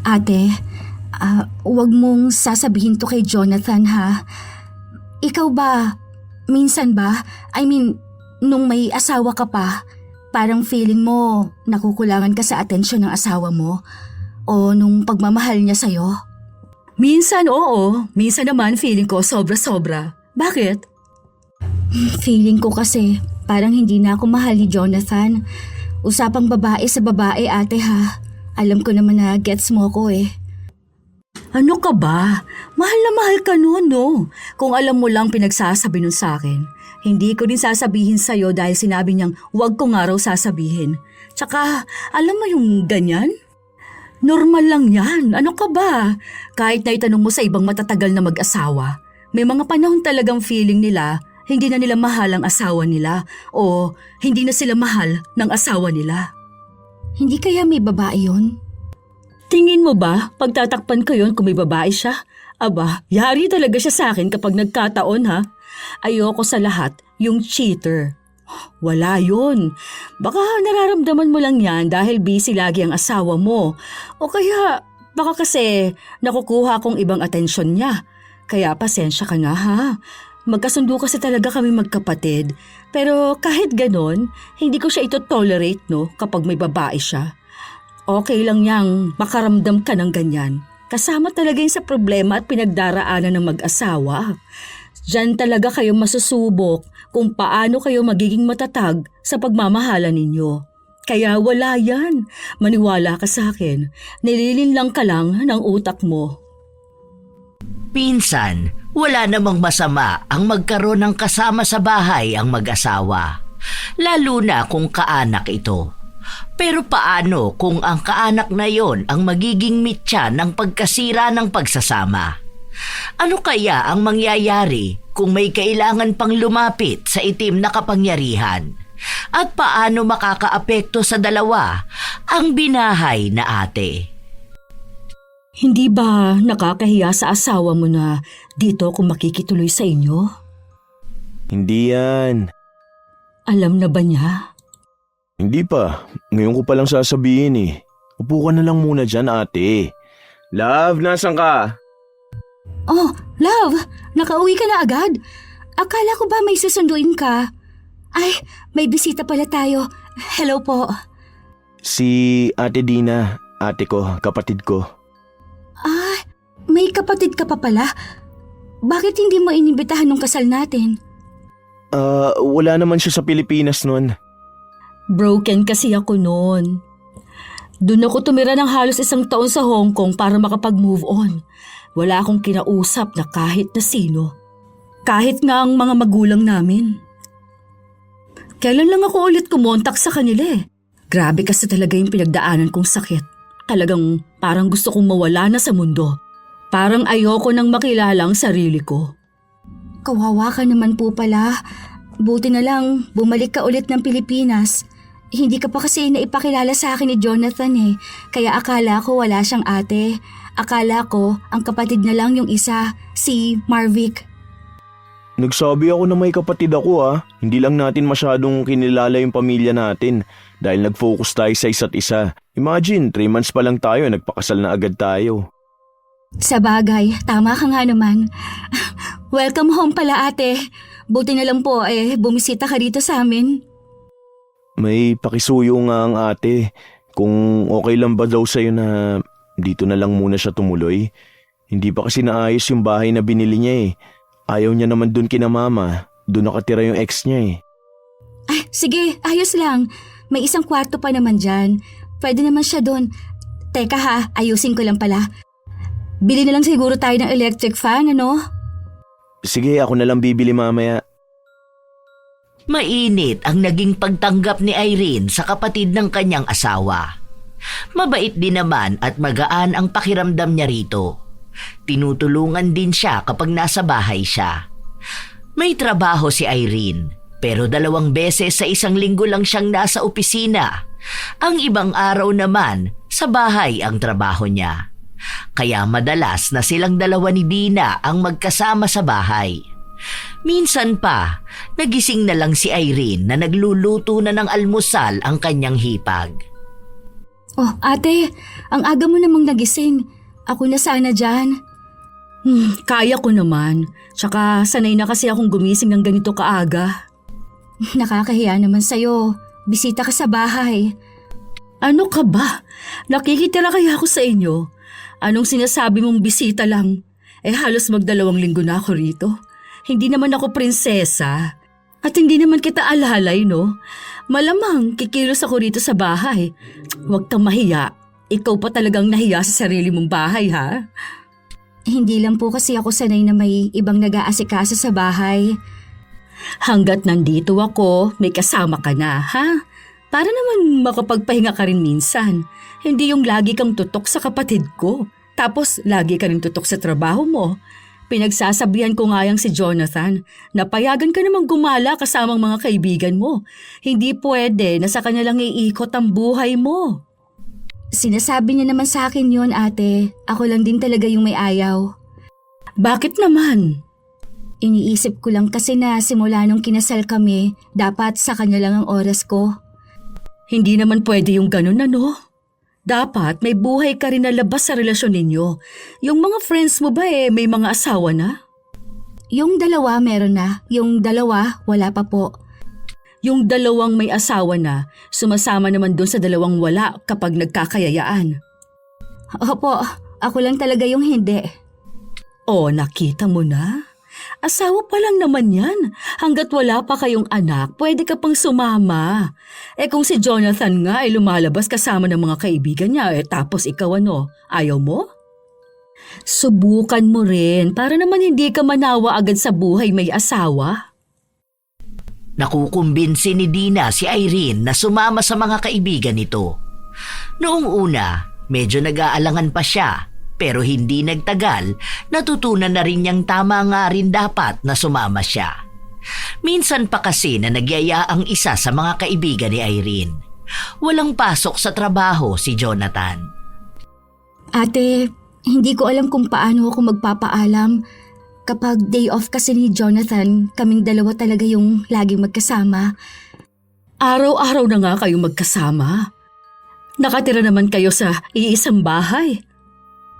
Ate, huwag mong sasabihin to kay Jonathan ha. Ikaw ba, minsan ba, nung may asawa ka pa, parang feeling mo nakukulangan ka sa atensyon ng asawa mo? O nung pagmamahal niya sa'yo? Minsan oo, minsan naman feeling ko sobra-sobra. Bakit? Feeling ko kasi parang hindi na ako mahal ni Jonathan. Usapang babae sa babae ate ha. Alam ko naman na gets mo ko eh. Ano ka ba? Mahal na mahal ka nun, no? Kung alam mo lang pinagsasabi nun sa akin, hindi ko din sasabihin sa'yo dahil sinabi niyang huwag ko nga raw sasabihin. Tsaka, alam mo yung ganyan? Normal lang yan. Ano ka ba? Kahit na itanong mo sa ibang matatagal na mag-asawa, may mga panahon talagang feeling nila hindi na nila mahal ang asawa nila o hindi na sila mahal ng asawa nila. Hindi kaya may babae yun? Tingin mo ba, pagtatakpan ko yun kung may babae siya? Aba, yari talaga siya sa akin kapag nagkataon ha. Ayoko sa lahat, yung cheater. Wala yun. Baka nararamdaman mo lang yan dahil busy lagi ang asawa mo. O kaya, baka kasi nakukuha kong ibang atensyon niya. Kaya pasensya ka na ha. Magkasundo kasi talaga kami magkapatid. Pero kahit ganon, hindi ko siya ito-tolerate no kapag may babae siya. Okay lang yang makaramdam ka ng ganyan. Kasama talaga yun sa problema at pinagdaraanan ng mag-asawa. Diyan talaga kayo masusubok kung paano kayo magiging matatag sa pagmamahalan ninyo. Kaya wala yan. Maniwala ka sa akin. Nililinlang ka lang ng utak mo. Pinsan, wala namang masama ang magkaroon ng kasama sa bahay ang mag-asawa. Lalo na kung kaanak ito. Pero paano kung ang kaanak na yon ang magiging mitya ng pagkasira ng pagsasama? Ano kaya ang mangyayari kung may kailangan pang lumapit sa itim na kapangyarihan? At paano makakaapekto sa dalawa ang binahay na ate? Hindi ba nakakahiya sa asawa mo na dito kung makikituloy sa inyo? Hindi yan. Alam na ba niya? Hindi pa. Ngayon ko palang sasabihin eh. Upo ka na lang muna dyan, ate. Love, nasan ka? Oh, love, nakauwi ka na agad? Akala ko ba may susunduin ka? Ay, may bisita pala tayo. Hello po. Si Ate Dina, ate ko, kapatid ko. Ah, may kapatid ka pa pala? Bakit hindi mo inimbitahan nung kasal natin? Wala naman siya sa Pilipinas nun. Broken kasi ako noon. Doon ako tumira ng halos 1 taon sa Hong Kong para makapag-move on. Wala akong kinausap na kahit na sino. Kahit nga ang mga magulang namin. Kailan lang ako ulit kumontak sa kanila eh. Grabe kasi talaga yung pinagdaanan kong sakit. Talagang parang gusto kong mawala na sa mundo. Parang ayoko nang makilala ang sarili ko. Kawawa ka naman po pala. Buti na lang bumalik ka ulit ng Pilipinas. Hindi ka pa kasi naipakilala sa akin ni Jonathan eh. Kaya akala ko wala siyang ate. Akala ko ang kapatid na lang yung isa, si Marvic. Nagsabi ako na may kapatid ako ah. Hindi lang natin masyadong kinilala yung pamilya natin dahil nag-focus tayo sa isa't isa. Imagine, 3 months pa lang tayo, nagpakasal na agad tayo. Sa bagay, tama ka nga naman. Welcome home pala ate. Buti na lang po bumisita ka dito sa amin. May pakisuyo nga ang ate. Kung okay lang ba daw sa'yo na dito na lang muna siya tumuloy. Hindi pa kasi naayos yung bahay na binili niya eh. Ayaw niya naman dun kina mama. Dun nakatira yung ex niya eh. Ay, sige, ayos lang. May 1 kwarto pa naman dyan. Pwede naman siya dun. Teka ha, ayusin ko lang pala. Bili na lang siguro tayo ng electric fan, ano? Sige, ako na lang bibili mamaya. Mainit ang naging pagtanggap ni Irene sa kapatid ng kanyang asawa. Mabait din naman at magaan ang pakiramdam niya rito. Tinutulungan din siya kapag nasa bahay siya. May trabaho si Irene, pero 2 beses sa 1 linggo lang siyang nasa opisina. Ang ibang araw naman, sa bahay ang trabaho niya. Kaya madalas na silang dalawa ni Dina ang magkasama sa bahay. Minsan pa, nagising na lang si Irene na nagluluto na ng almusal ang kanyang hipag. Oh, ate, ang aga mo namang nagising. Ako na sana dyan. Kaya ko naman. Tsaka sanay na kasi akong gumising ng ganito kaaga. Nakakahiya naman sa'yo. Bisita ka sa bahay. Ano ka ba? Nakikitira kaya ako sa inyo? Anong sinasabi mong bisita lang? Halos mag2 linggo na ako rito. Hindi naman ako prinsesa. At hindi naman kita alalay, no? Malamang kikilos ako rito sa bahay. Huwag kang mahiya. Ikaw pa talagang nahiya sa sarili mong bahay, ha? Hindi lang po kasi ako sanay na may ibang nag-aasikaso sa bahay. Hanggat nandito ako, may kasama ka na, ha? Para naman makapagpahinga ka rin minsan. Hindi yung lagi kang tutok sa kapatid ko. Tapos lagi ka rin tutok sa trabaho mo. Pinagsasabihan ko nga yang si Jonathan na payagan ka namang gumala kasamang mga kaibigan mo. Hindi pwede na sa kanya lang iikot ang buhay mo. Sinasabi niya naman sa akin yon, ate. Ako lang din talaga yung may ayaw. Bakit naman? Iniisip ko lang kasi na simula nung kinasal kami, dapat sa kanya lang ang oras ko. Hindi naman pwede yung ganun, ano? Dapat may buhay ka rin na labas sa relasyon ninyo. Yung mga friends mo ba may mga asawa na? Yung 2 meron na, yung 2 wala pa po. Yung 2 may asawa na, sumasama naman dun sa 2 wala kapag nagkakayayaan. Opo, ako lang talaga yung hindi. Oh, nakita mo na? Asawa pa lang naman yan. Hanggat wala pa kayong anak, pwede ka pang sumama. Kung si Jonathan nga ay lumalabas kasama ng mga kaibigan niya, tapos ikaw ano, ayaw mo? Subukan mo rin para naman hindi ka manawa agad sa buhay may asawa. Nakukumbinsi ni Dina si Irene na sumama sa mga kaibigan nito. Noong una, medyo nag-aalangan pa siya. Pero hindi nagtagal, natutunan na rin niyang tama nga rin dapat na sumama siya. Minsan pa kasi na nagyaya ang isa sa mga kaibigan ni Irene. Walang pasok sa trabaho si Jonathan. Ate, hindi ko alam kung paano ako magpapaalam. Kapag day off kasi ni Jonathan, kaming 2 talaga yung laging magkasama. Araw-araw na nga kayong magkasama. Nakatira naman kayo sa iisang bahay.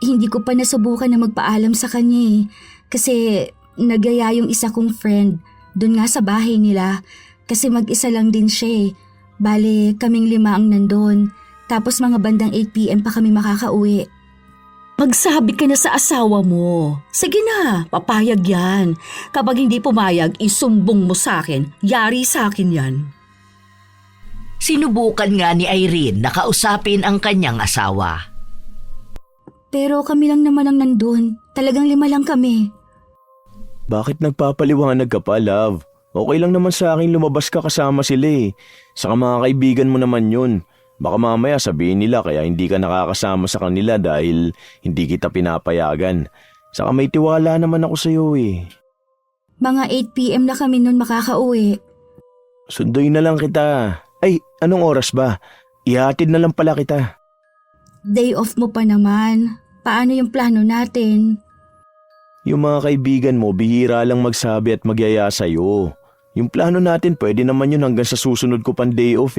Hindi ko pa nasubukan na magpaalam sa kanya kasi nagyaya yung isa kong friend doon nga sa bahay nila kasi mag-isa lang din siya. Bale, kaming 5 ang nandun. Tapos mga bandang 8 p.m. pa kami makakauwi. Magsabi ka na sa asawa mo. Sige na, papayag yan. Kapag hindi pumayag, isumbong mo sa akin. Yari sa akin yan. Sinubukan nga ni Irene na kausapin ang kanyang asawa. Pero kami lang naman ang nandun. Talagang 5 lang kami. Bakit nagpapaliwanag ka pa, love? Okay lang naman sa akin lumabas ka kasama sila. Saka mga kaibigan mo naman yun. Baka mamaya sabihin nila kaya hindi ka nakakasama sa kanila dahil hindi kita pinapayagan. Saka may tiwala naman ako sa'yo Mga 8 p.m. na kami nun makakauwi. Sunduin na lang kita. Ay, anong oras ba? Ihatid na lang pala kita. Day off mo pa naman. Paano yung plano natin? Yung mga kaibigan mo, bihira lang magsabi at magyaya sa'yo. Yung plano natin, pwede naman yun hanggang sa susunod ko pang day off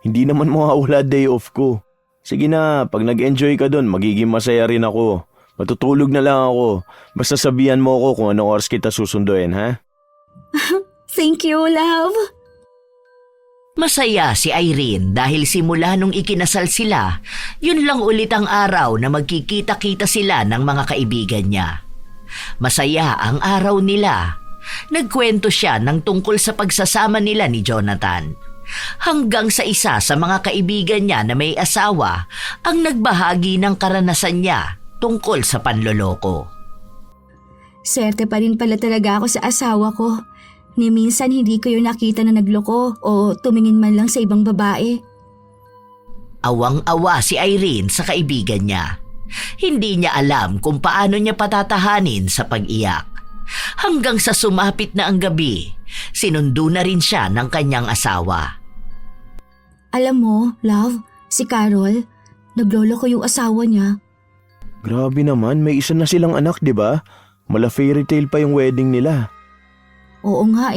Hindi naman mawawala day off ko. Sige na, pag nag-enjoy ka dun, magiging masaya rin ako. Matutulog na lang ako. Basta sabihan mo ako kung anong oras kita susunduin, ha? Thank you, love. Masaya si Irene dahil simula nung ikinasal sila, yun lang ulit ang araw na magkikita-kita sila ng mga kaibigan niya. Masaya ang araw nila. Nagkwento siya ng tungkol sa pagsasama nila ni Jonathan. Hanggang sa isa sa mga kaibigan niya na may asawa ang nagbahagi ng karanasan niya tungkol sa panloloko. Swerte pa rin pala talaga ako sa asawa ko. Ni minsan hindi ko yung nakita na nagloko o tumingin man lang sa ibang babae. Awang-awa si Irene sa kaibigan niya. Hindi niya alam kung paano niya patatahanin sa pag-iyak. Hanggang sa sumapit na ang gabi, sinundo na rin siya ng kanyang asawa. Alam mo, love, si Carol, nagloloko yung asawa niya. Grabe naman, may isa na silang anak, di ba? Mala fairy tale pa yung wedding nila. Oo nga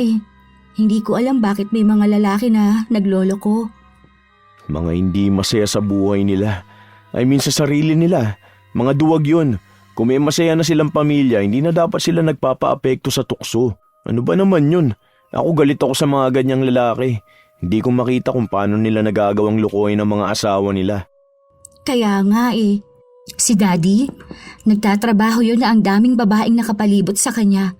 Hindi ko alam bakit may mga lalaki na nagloloko. Mga hindi masaya sa buhay nila. I mean sa sarili nila. Mga duwag yun. Kung may masaya na silang pamilya, hindi na dapat sila nagpapa-apekto sa tukso. Ano ba naman yun? Ako galit ako sa mga ganyang lalaki. Hindi ko makita kung paano nila nagagawang lukuhin ang mga asawa nila. Kaya nga eh. Si Daddy, nagtatrabaho yun na ang daming babaeng nakapalibot sa kanya.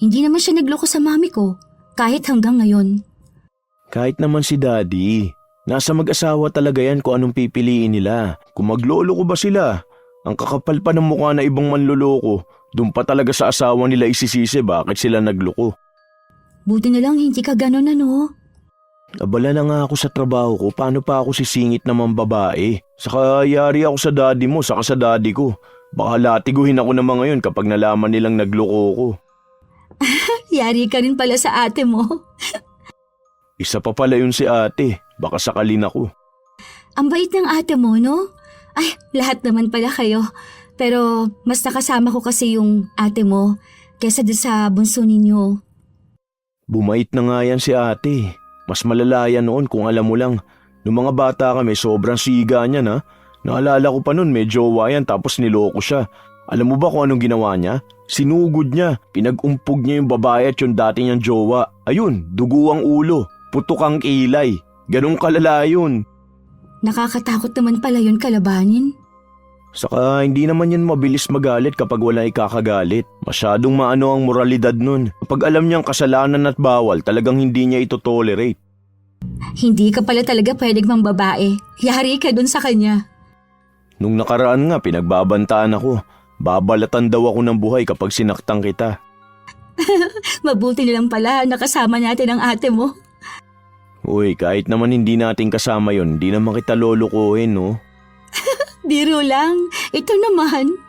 Hindi naman siya nagloko sa mami ko, kahit hanggang ngayon. Kahit naman si Daddy, nasa mag-asawa talaga yan kung anong pipiliin nila. Kung maglolo ko ba sila? Ang kakapal pa ng mukha na ibang manloloko, doon pa talaga sa asawa nila isisisi bakit sila nagloko. Buti na lang hindi ka ganon ano. Abala na nga ako sa trabaho ko, paano pa ako sisingit naman babae? Saka yari ako sa daddy mo, saka sa daddy ko. Baka latiguhin ako naman ngayon kapag nalaman nilang nagloko ko. Yari ka rin pala sa ate mo. Isa pa pala yun si ate, baka sakalin ako. Ang bait ng ate mo, no? Ay, lahat naman pala kayo. Pero mas nakasama ko kasi yung ate mo kesa doon sa bunso ninyo. Bumait na nga yan si ate. Mas malala yan noon kung alam mo lang. Noong mga bata kami, sobrang siga niya na. Naalala ko pa noon may jowa yan tapos niloko siya. Alam mo ba kung anong ginawa niya? Sinugod niya, pinag-umpog niya yung babae at yung dati niyang jowa. Ayun, dugo ang ulo, putok ang kilay. Ganong kalala yun. Nakakatakot naman pala yun kalabanin. Saka hindi naman yan mabilis magalit kapag wala ikakagalit. Masyadong maano ang moralidad nun. Kapag alam niyang kasalanan at bawal, talagang hindi niya ito tolerate. Hindi ka pala talaga pwedeng mambabae. Yari ka dun sa kanya. Nung nakaraan nga, pinagbabantaan ako. Babalatan daw ako ng buhay kapag sinaktan kita. Mabuti nilang pala nakasama natin ang ate mo. Uy, kahit naman hindi natin kasama yon, hindi naman kita lolokohin, no? Biro lang. Ito naman.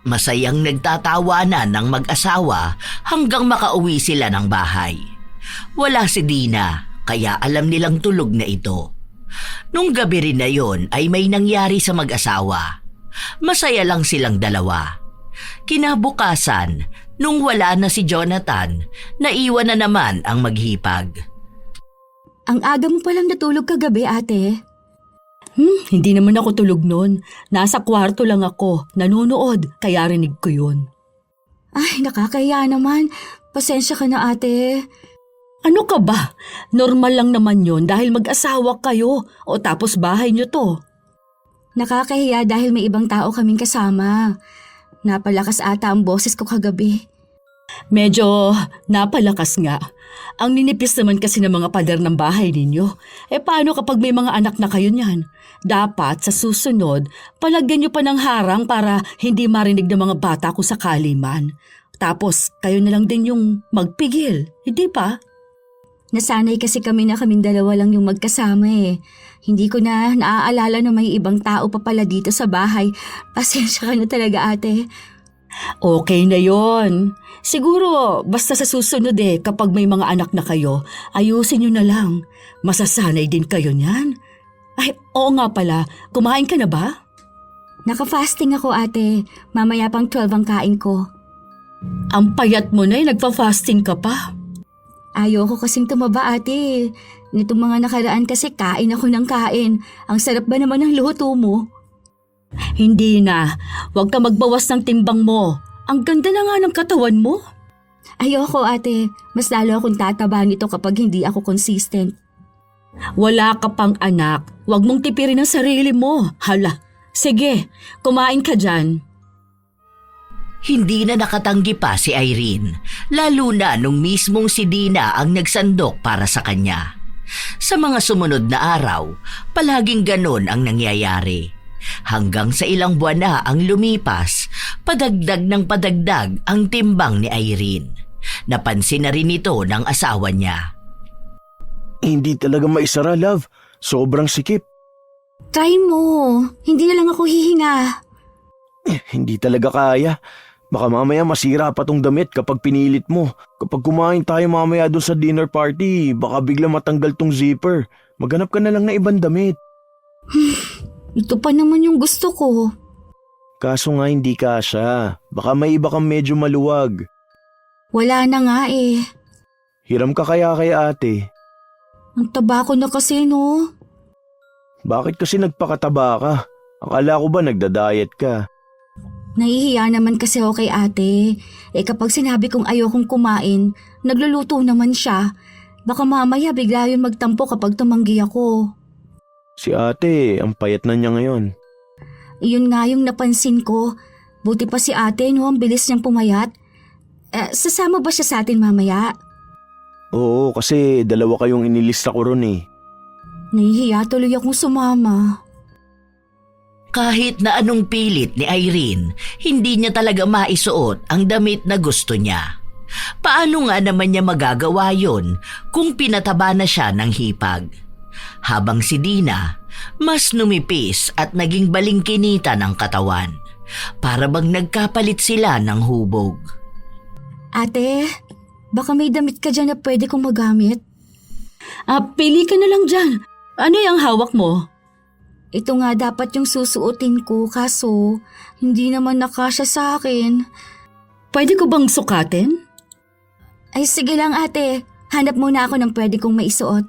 Masayang nagtatawanan ng mag-asawa hanggang makauwi sila ng bahay. Wala si Dina, kaya alam nilang tulog na ito. Nung gabi rin na yon ay may nangyari sa mag-asawa. Masaya lang silang dalawa. Kinabukasan, nung wala na si Jonathan, naiwan na naman ang maghipag. Ang aga mo palang natulog kagabi, ate. Hindi naman ako tulog noon. Nasa kwarto lang ako, nanonood, kaya rinig ko yun. Ay, nakakahiya naman. Pasensya ka na, ate. Ano ka ba? Normal lang naman yon dahil mag-asawa kayo o tapos bahay nyo to. Nakakahiya dahil may ibang tao kaming kasama. Napalakas ata ang boses ko kagabi. Medyo napalakas nga. Ang ninipis naman kasi ng mga pader ng bahay ninyo. Paano kapag may mga anak na kayo niyan? Dapat sa susunod, palagyan nyo pa ng harang para hindi marinig ng mga bata kung sakali man. Tapos kayo na lang din yung magpigil, hindi pa? Nasanay kasi kami na kaming dalawa lang yung magkasama eh. Hindi ko na naaalala na may ibang tao pa pala dito sa bahay. Pasensya ka na talaga, ate. Okay na yon. Siguro basta sa susunod kapag may mga anak na kayo, ayusin nyo na lang. Masasanay din kayo niyan. Ay, oo nga pala, kumain ka na ba? Naka-fasting ako, ate. Mamaya pang 12 ang kain ko. Ang payat mo na nagpa-fasting ka pa. Ayoko kasing tumaba, ate. Nitong mga nakaraan kasi kain ako ng kain. Ang sarap ba naman ng luto mo? Hindi na. Huwag ka magbawas ng timbang mo. Ang ganda na nga ng katawan mo. Ayoko, ate. Mas lalo akong tataba nito kapag hindi ako consistent. Wala ka pang anak. Huwag mong tipirin ang sarili mo. Hala, sige, kumain ka dyan. Hindi na nakatanggi pa si Irene, lalo na nung mismong si Dina ang nagsandok para sa kanya. Sa mga sumunod na araw, palaging ganon ang nangyayari. Hanggang sa ilang buwan na ang lumipas, padagdag ng padagdag ang timbang ni Irene. Napansin na rin ito ng asawa niya. Hindi talaga maisara, love. Sobrang sikip. Try mo. Hindi na lang ako hihinga. Hindi talaga kaya. Baka mamaya masira pa tong damit kapag pinilit mo. Kapag kumain tayo mamaya doon sa dinner party, baka bigla matanggal tong zipper. Maghanap ka na lang na ibang damit. Ito pa naman yung gusto ko. Kaso nga hindi kasya. Baka may iba kang medyo maluwag. Wala na nga eh. Hiram ka kaya kay ate. Ang taba ko na kasi, no? Bakit kasi nagpakataba ka? Akala ko ba nagda-diet ka? Nahihiya naman kasi ako kay ate. Kapag sinabi kong ayokong kumain, nagluluto naman siya. Baka mamaya bigla yun magtampo kapag tumanggi ako. Si ate, ang payat na niya ngayon. Iyon nga yung napansin ko. Buti pa si ate, no? Ang bilis niyang pumayat. Sasama ba siya sa atin mamaya? Oo, kasi dalawa kayong inilista ko ron eh. Nahihiya tuloy akong sumama. Kahit na anong pilit ni Irene, hindi niya talaga maisuot ang damit na gusto niya. Paano nga naman niya magagawa yon kung pinataba na siya ng hipag? Habang si Dina, mas numipis at naging balingkinita ng katawan. Para bang nagkapalit sila ng hubog. Ate, baka may damit ka dyan na pwede kong magamit? Pili ka na lang dyan. Ano yung hawak mo? Ito nga dapat yung susuotin ko kaso hindi naman nakasya sa akin. Pwede ko bang sukatin? Ay sige lang ate, hanap muna ako ng pwede kong maisuot.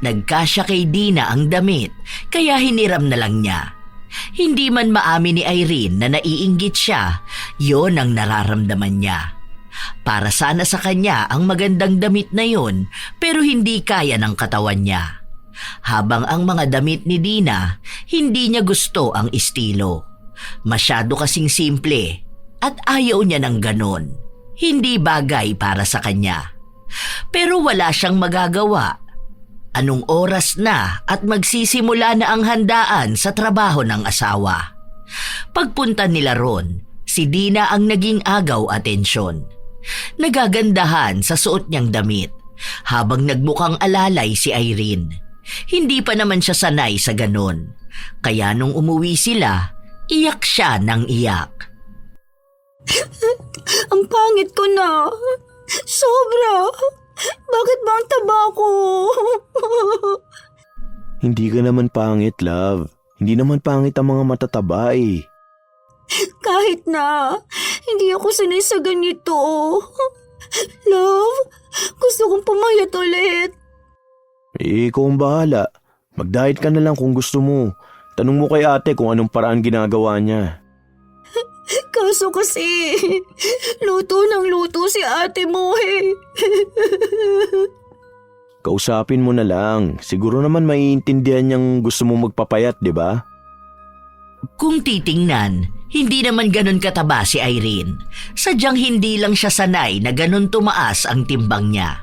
Nagkasya kay Dina ang damit, kaya hiniram na lang niya. Hindi man maamin ni Irene na naiinggit siya, yon ang nararamdaman niya. Para sana sa kanya ang magandang damit na yon, pero hindi kaya ng katawan niya. Habang ang mga damit ni Dina, hindi niya gusto ang estilo. Masyado kasing simple at ayaw niya ng ganon. Hindi bagay para sa kanya. Pero wala siyang magagawa. Anong oras na at magsisimula na ang handaan sa trabaho ng asawa. Pagpunta nila ron, si Dina ang naging agaw atensyon. Nagagandahan sa suot niyang damit habang nagmukhang alalay si Irene. Hindi pa naman siya sanay sa ganon. Kaya nung umuwi sila, iyak siya ng iyak. Ang pangit ko na. Sobra. Bakit ba ang taba ko? Hindi ka naman pangit, love. Hindi naman pangit ang mga matataba eh. Kahit na, hindi ako sanay sa ganito. Love, gusto kong pumayat ulit. Ikaw ang bahala. Mag-diet ka na lang kung gusto mo. Tanong mo kay ate kung anong paraan ginagawa niya. Kaso kasi, luto ng luto si ate mo eh. Kausapin mo na lang. Siguro naman maiintindihan niyang gusto mo magpapayat, di ba? Kung titingnan, hindi naman ganon kataba si Irene. Sadyang hindi lang siya sanay na ganon tumaas ang timbang niya.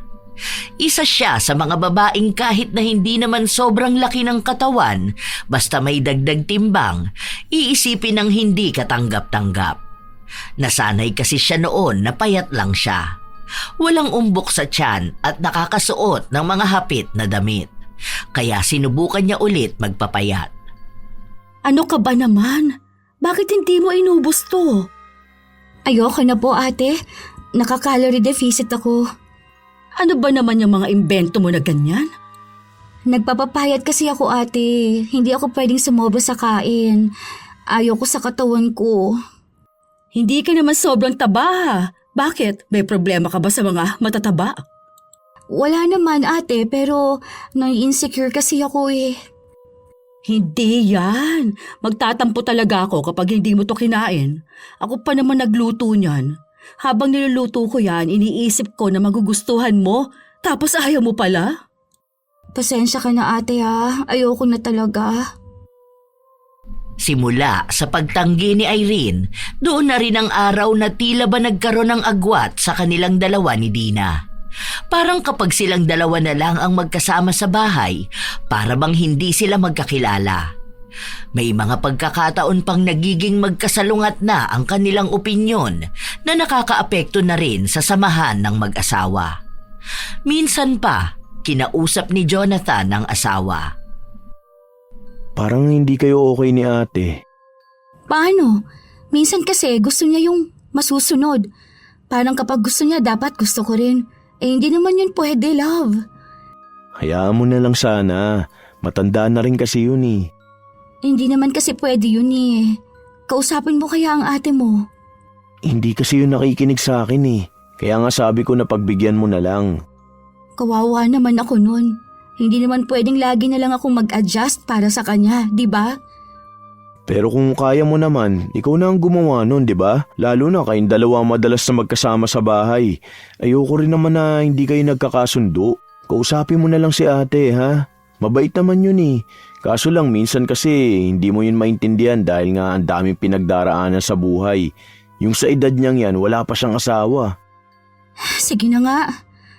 Isa siya sa mga babaeng kahit na hindi naman sobrang laki ng katawan, basta may dagdag timbang, iisipin ng hindi katanggap-tanggap. Nasanay kasi siya noon na payat lang siya. Walang umbok sa tiyan at nakakasuot ng mga hapit na damit. Kaya sinubukan niya ulit magpapayat. Ano ka ba naman? Bakit hindi mo inubos to? Ayoko na po ate, nakaka-calorie deficit ako. Ano ba naman yung mga imbento mo na ganyan? Nagpapapayat kasi ako ate, hindi ako pwedeng sumobra sa kain. Ayoko sa katawan ko. Hindi ka naman sobrang taba. Bakit? May problema ka ba sa mga matataba? Wala naman ate, pero nai-insecure kasi ako eh. Hindi yan. Magtatampo talaga ako kapag hindi mo to kinain. Ako pa naman nagluto niyan. Habang niluluto ko yan, iniisip ko na magugustuhan mo, tapos ayaw mo pala? Pasensya ka na ate ha, ayoko na talaga. Simula sa pagtanggi ni Irene, doon na rin ang araw na tila ba nagkaroon ng agwat sa kanilang dalawa ni Dina. Parang kapag silang dalawa na lang ang magkasama sa bahay, para bang hindi sila magkakilala. May mga pagkakataon pang nagiging magkasalungat na ang kanilang opinyon na nakakaapekto na rin sa samahan ng mag-asawa. Minsan pa, kinausap ni Jonathan ang asawa. Parang hindi kayo okay ni ate. Paano? Minsan kasi gusto niya yung masusunod. Parang kapag gusto niya dapat gusto ko rin. Hindi naman yun pwede, love. Hayaan mo na lang sana. Matanda na rin kasi yun eh. Hindi naman kasi pwede yun eh. Kausapin mo kaya ang ate mo. Hindi kasi yun nakikinig sa akin eh. Kaya nga sabi ko na pagbigyan mo na lang. Kawawa naman ako nun. Hindi naman pwedeng lagi na lang akong mag-adjust para sa kanya, di ba? Pero kung kaya mo naman, ikaw na ang gumawa nun, di ba? Lalo na kayong dalawa madalas na magkasama sa bahay. Ayoko rin naman na hindi kayo nagkakasundo. Kausapin mo na lang si ate, ha? Mabait naman yun eh. Kaso lang minsan kasi hindi mo yun maintindihan dahil nga ang daming pinagdaraanan sa buhay. Yung sa edad niyang yan, wala pa siyang asawa. Sige na nga.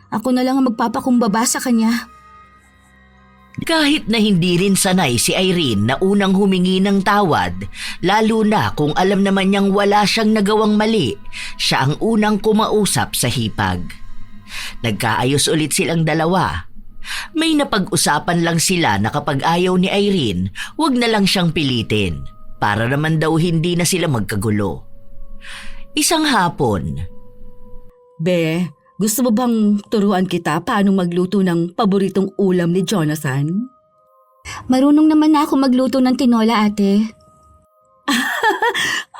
Ako na lang ang magpapakumbaba sa kanya. Kahit na hindi rin sanay si Irene na unang humingi ng tawad, lalo na kung alam naman niyang wala siyang nagawang mali, siya ang unang kumausap sa hipag. Nagkaayos ulit silang dalawa. May napag-usapan lang sila na kapag ayaw ni Irene, wag na lang siyang pilitin, para naman daw hindi na sila magkagulo. Isang hapon, Be, gusto mo bang turuan kita paano magluto ng paboritong ulam ni Jonathan? Marunong naman na ako magluto ng tinola, ate.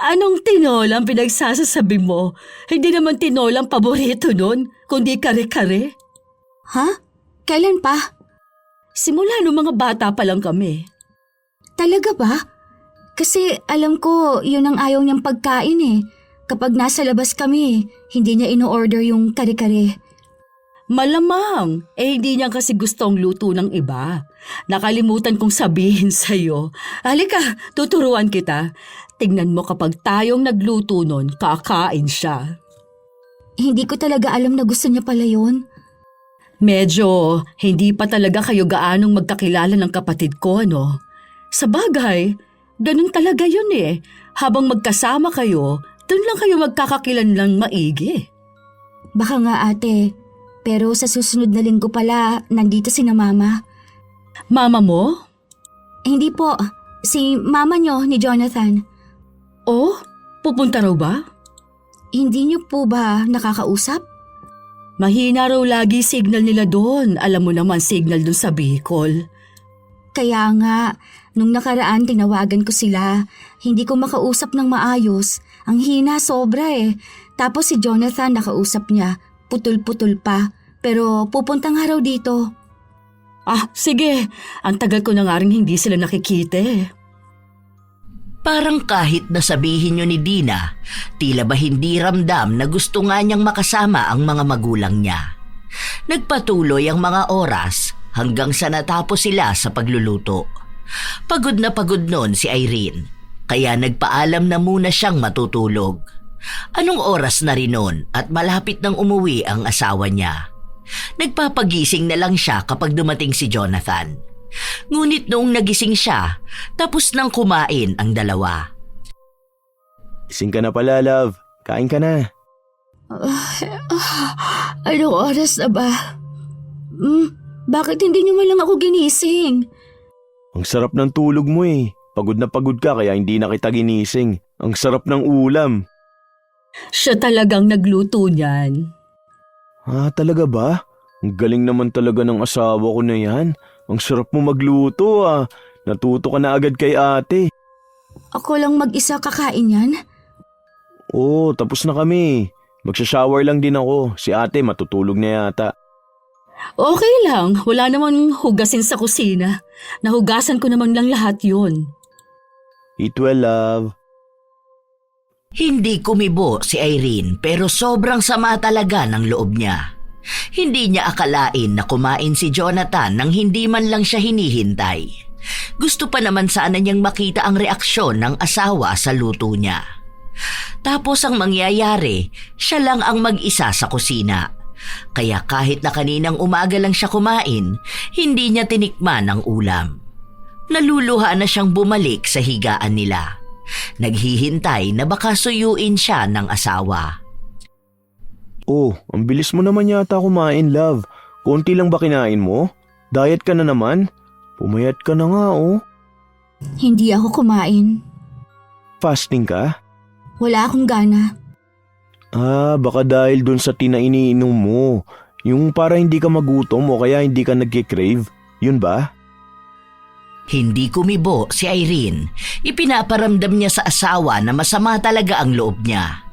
Anong tinola ang pinagsasasabi mo? Hindi naman tinola ang paborito nun, kundi kare-kare. Ha? Kailan pa? Simula nung mga bata pa lang kami. Talaga ba? Kasi alam ko yun ang ayaw niyang pagkain eh. Kapag nasa labas kami, hindi niya ino-order yung kare-kare. Malamang, hindi niya kasi gustong luto ng iba. Nakalimutan kong sabihin sa'yo. Halika, tuturuan kita. Tingnan mo kapag tayong nagluto nun, kakain siya. Hindi ko talaga alam na gusto niya pala yun. Medyo hindi pa talaga kayo gaanong magkakilala ng kapatid ko, no? Sa bagay, ganun talaga yun eh. Habang magkasama kayo, doon lang kayo magkakakilanlang maigi. Baka nga ate, pero sa susunod na linggo pala, nandito si na mama. Mama mo? Hindi po, si mama niyo ni Jonathan. Oh, pupunta raw ba? Hindi niyo po ba nakakausap? Mahina raw lagi signal nila doon. Alam mo naman signal doon sa Bicol. Kaya nga, nung nakaraan tinawagan ko sila, hindi ko makausap ng maayos. Ang hina sobra eh. Tapos si Jonathan nakausap niya, putol-putol pa. Pero pupunta nga raw dito. Ah, sige. Ang tagal ko na nga rin hindi sila nakikita eh. parang kahit nasabihin nyo ni Dina, tila ba hindi ramdam na gusto nga niyang makasama ang mga magulang niya. Nagpatuloy ang mga oras hanggang sa natapos sila sa pagluluto. Pagod na pagod noon si Irene, kaya nagpaalam na muna siyang matutulog. Anong oras na rin noon at malapit nang umuwi ang asawa niya. Nagpapagising na lang siya kapag dumating si Jonathan. Ngunit noong nagising siya, tapos nang kumain ang dalawa. Gising ka na pala, love. Kain ka na. Anong oras na ba? Bakit hindi niyo man lang ako ginising? Ang sarap ng tulog mo eh. Pagod na pagod ka kaya hindi na kita ginising. Ang sarap ng ulam. Siya talagang nagluto niyan. Talaga ba? Ang galing naman talaga ng asawa ko na yan. Ang sarap mo magluto ah. Natuto ka na agad kay ate. Ako lang mag-isa kakain yan? Oo, tapos na kami. Magsha-shower lang din ako. Si ate matutulog na yata. Okay lang, wala namang hugasin sa kusina. Nahugasan ko naman lang lahat yun. Eat well, love. Hindi kumibo si Irene pero sobrang sama talaga ng loob niya. Hindi niya akalain na kumain si Jonathan nang hindi man lang siya hinihintay. Gusto pa naman sana niyang makita ang reaksyon ng asawa sa luto niya. Tapos ang mangyayari, siya lang ang mag-isa sa kusina. Kaya kahit na kaninang umaga lang siya kumain, hindi niya tinikman ang ulam. Naluluha na siyang bumalik sa higaan nila. Naghihintay na baka suyuin siya ng asawa. Oh, ang bilis mo naman yata kumain, love. Konti lang ba kinain mo? Diet ka na naman? Pumayat ka na nga, oh. Hindi ako kumain. Fasting ka? Wala akong gana. Baka dahil dun sa iniinom mo. Yung para hindi ka magutom o kaya hindi ka nagkikrave. Yun ba? Hindi kumibo si Irene. Ipinaparamdam niya sa asawa na masama talaga ang loob niya.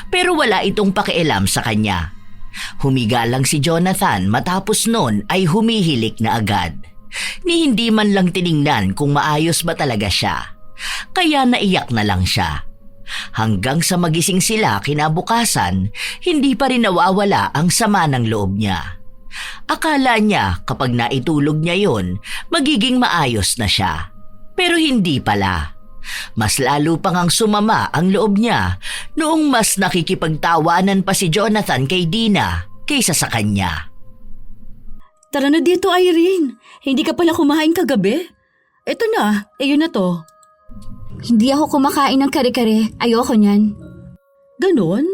Pero wala itong pakialam sa kanya. Humiga lang si Jonathan matapos nun ay humihilik na agad. Ni hindi man lang tiningnan kung maayos ba talaga siya. Kaya naiyak na lang siya. Hanggang sa magising sila kinabukasan, hindi pa rin nawawala ang sama ng loob niya. Akala niya kapag naitulog niya yon, magiging maayos na siya. Pero hindi pala. Mas lalo pang ang sumama ang loob niya noong mas nakikipagtawanan pa si Jonathan kay Dina kaysa sa kanya. Tara na dito, Irene. Hindi ka pala kumain kagabi? Eto na, yun na to. Hindi ako kumakain ng kare-kare. Ayoko niyan. Ganon?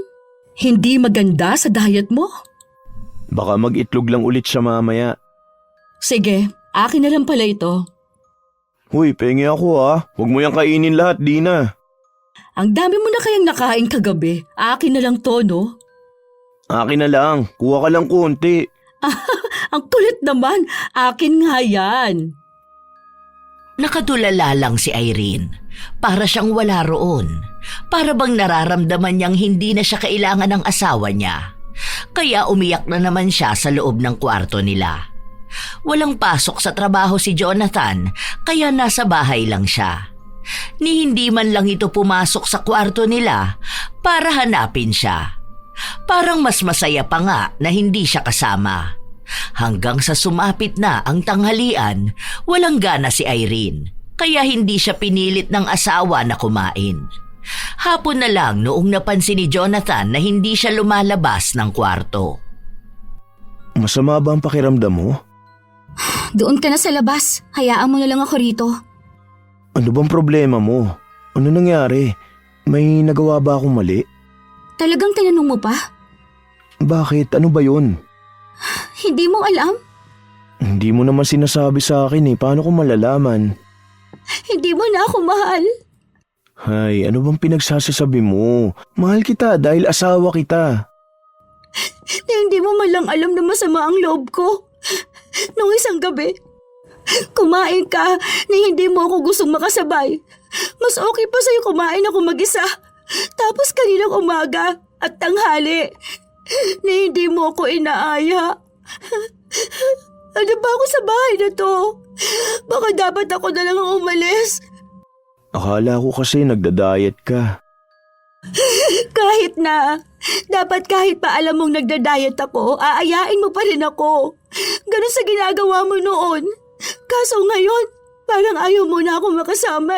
Hindi maganda sa diet mo? Baka mag-itlog lang ulit siya mamaya. Sige, akin na lang pala ito. Huy, pengi ako Huwag mo yung kainin lahat, Dina. Ang dami mo na kayang nakain kagabi. Akin na lang to, no? Akin na lang. Kuha ka lang konti. Ang kulit naman. Akin nga yan. Nakatulala lang si Irene. Para siyang wala roon. Para bang nararamdaman niyang hindi na siya kailangan ng asawa niya. Kaya umiyak na naman siya sa loob ng kwarto nila. Walang pasok sa trabaho si Jonathan, kaya nasa bahay lang siya. Ni hindi man lang ito pumasok sa kwarto nila para hanapin siya. Parang mas masaya pa nga na hindi siya kasama. Hanggang sa sumapit na ang tanghalian, walang gana si Irene, kaya hindi siya pinilit ng asawa na kumain. Hapon na lang noong napansin ni Jonathan na hindi siya lumalabas ng kwarto. Masama ba ang pakiramdam mo? Doon ka na sa labas. Hayaan mo na lang ako rito. Ano bang problema mo? Ano nangyari? May nagawa ba akong mali? Talagang tinanong mo pa? Bakit? Ano ba yun? Hindi mo alam? Hindi mo naman sinasabi sa akin Paano ko malalaman? Hindi mo na ako mahal. Hay, ano bang pinagsasasabi mo? Mahal kita dahil asawa kita. Na hindi mo man lang alam na masama ang loob ko. Nung isang gabi, kumain ka na hindi mo ako gustong makasabay. Mas okay pa sa'yo kumain ako mag-isa. Tapos kaninang umaga at tanghali na hindi mo ako inaaya. Ano ba ako sa bahay na to? Baka dapat ako na lang ang umalis. Akala ko kasi nagda-diet ka. Kahit dapat kahit pa alam mong nagda-diet ako, aayain mo pa rin ako. Ganun sa ginagawa mo noon. Kaso ngayon, parang ayaw mo na ako makasama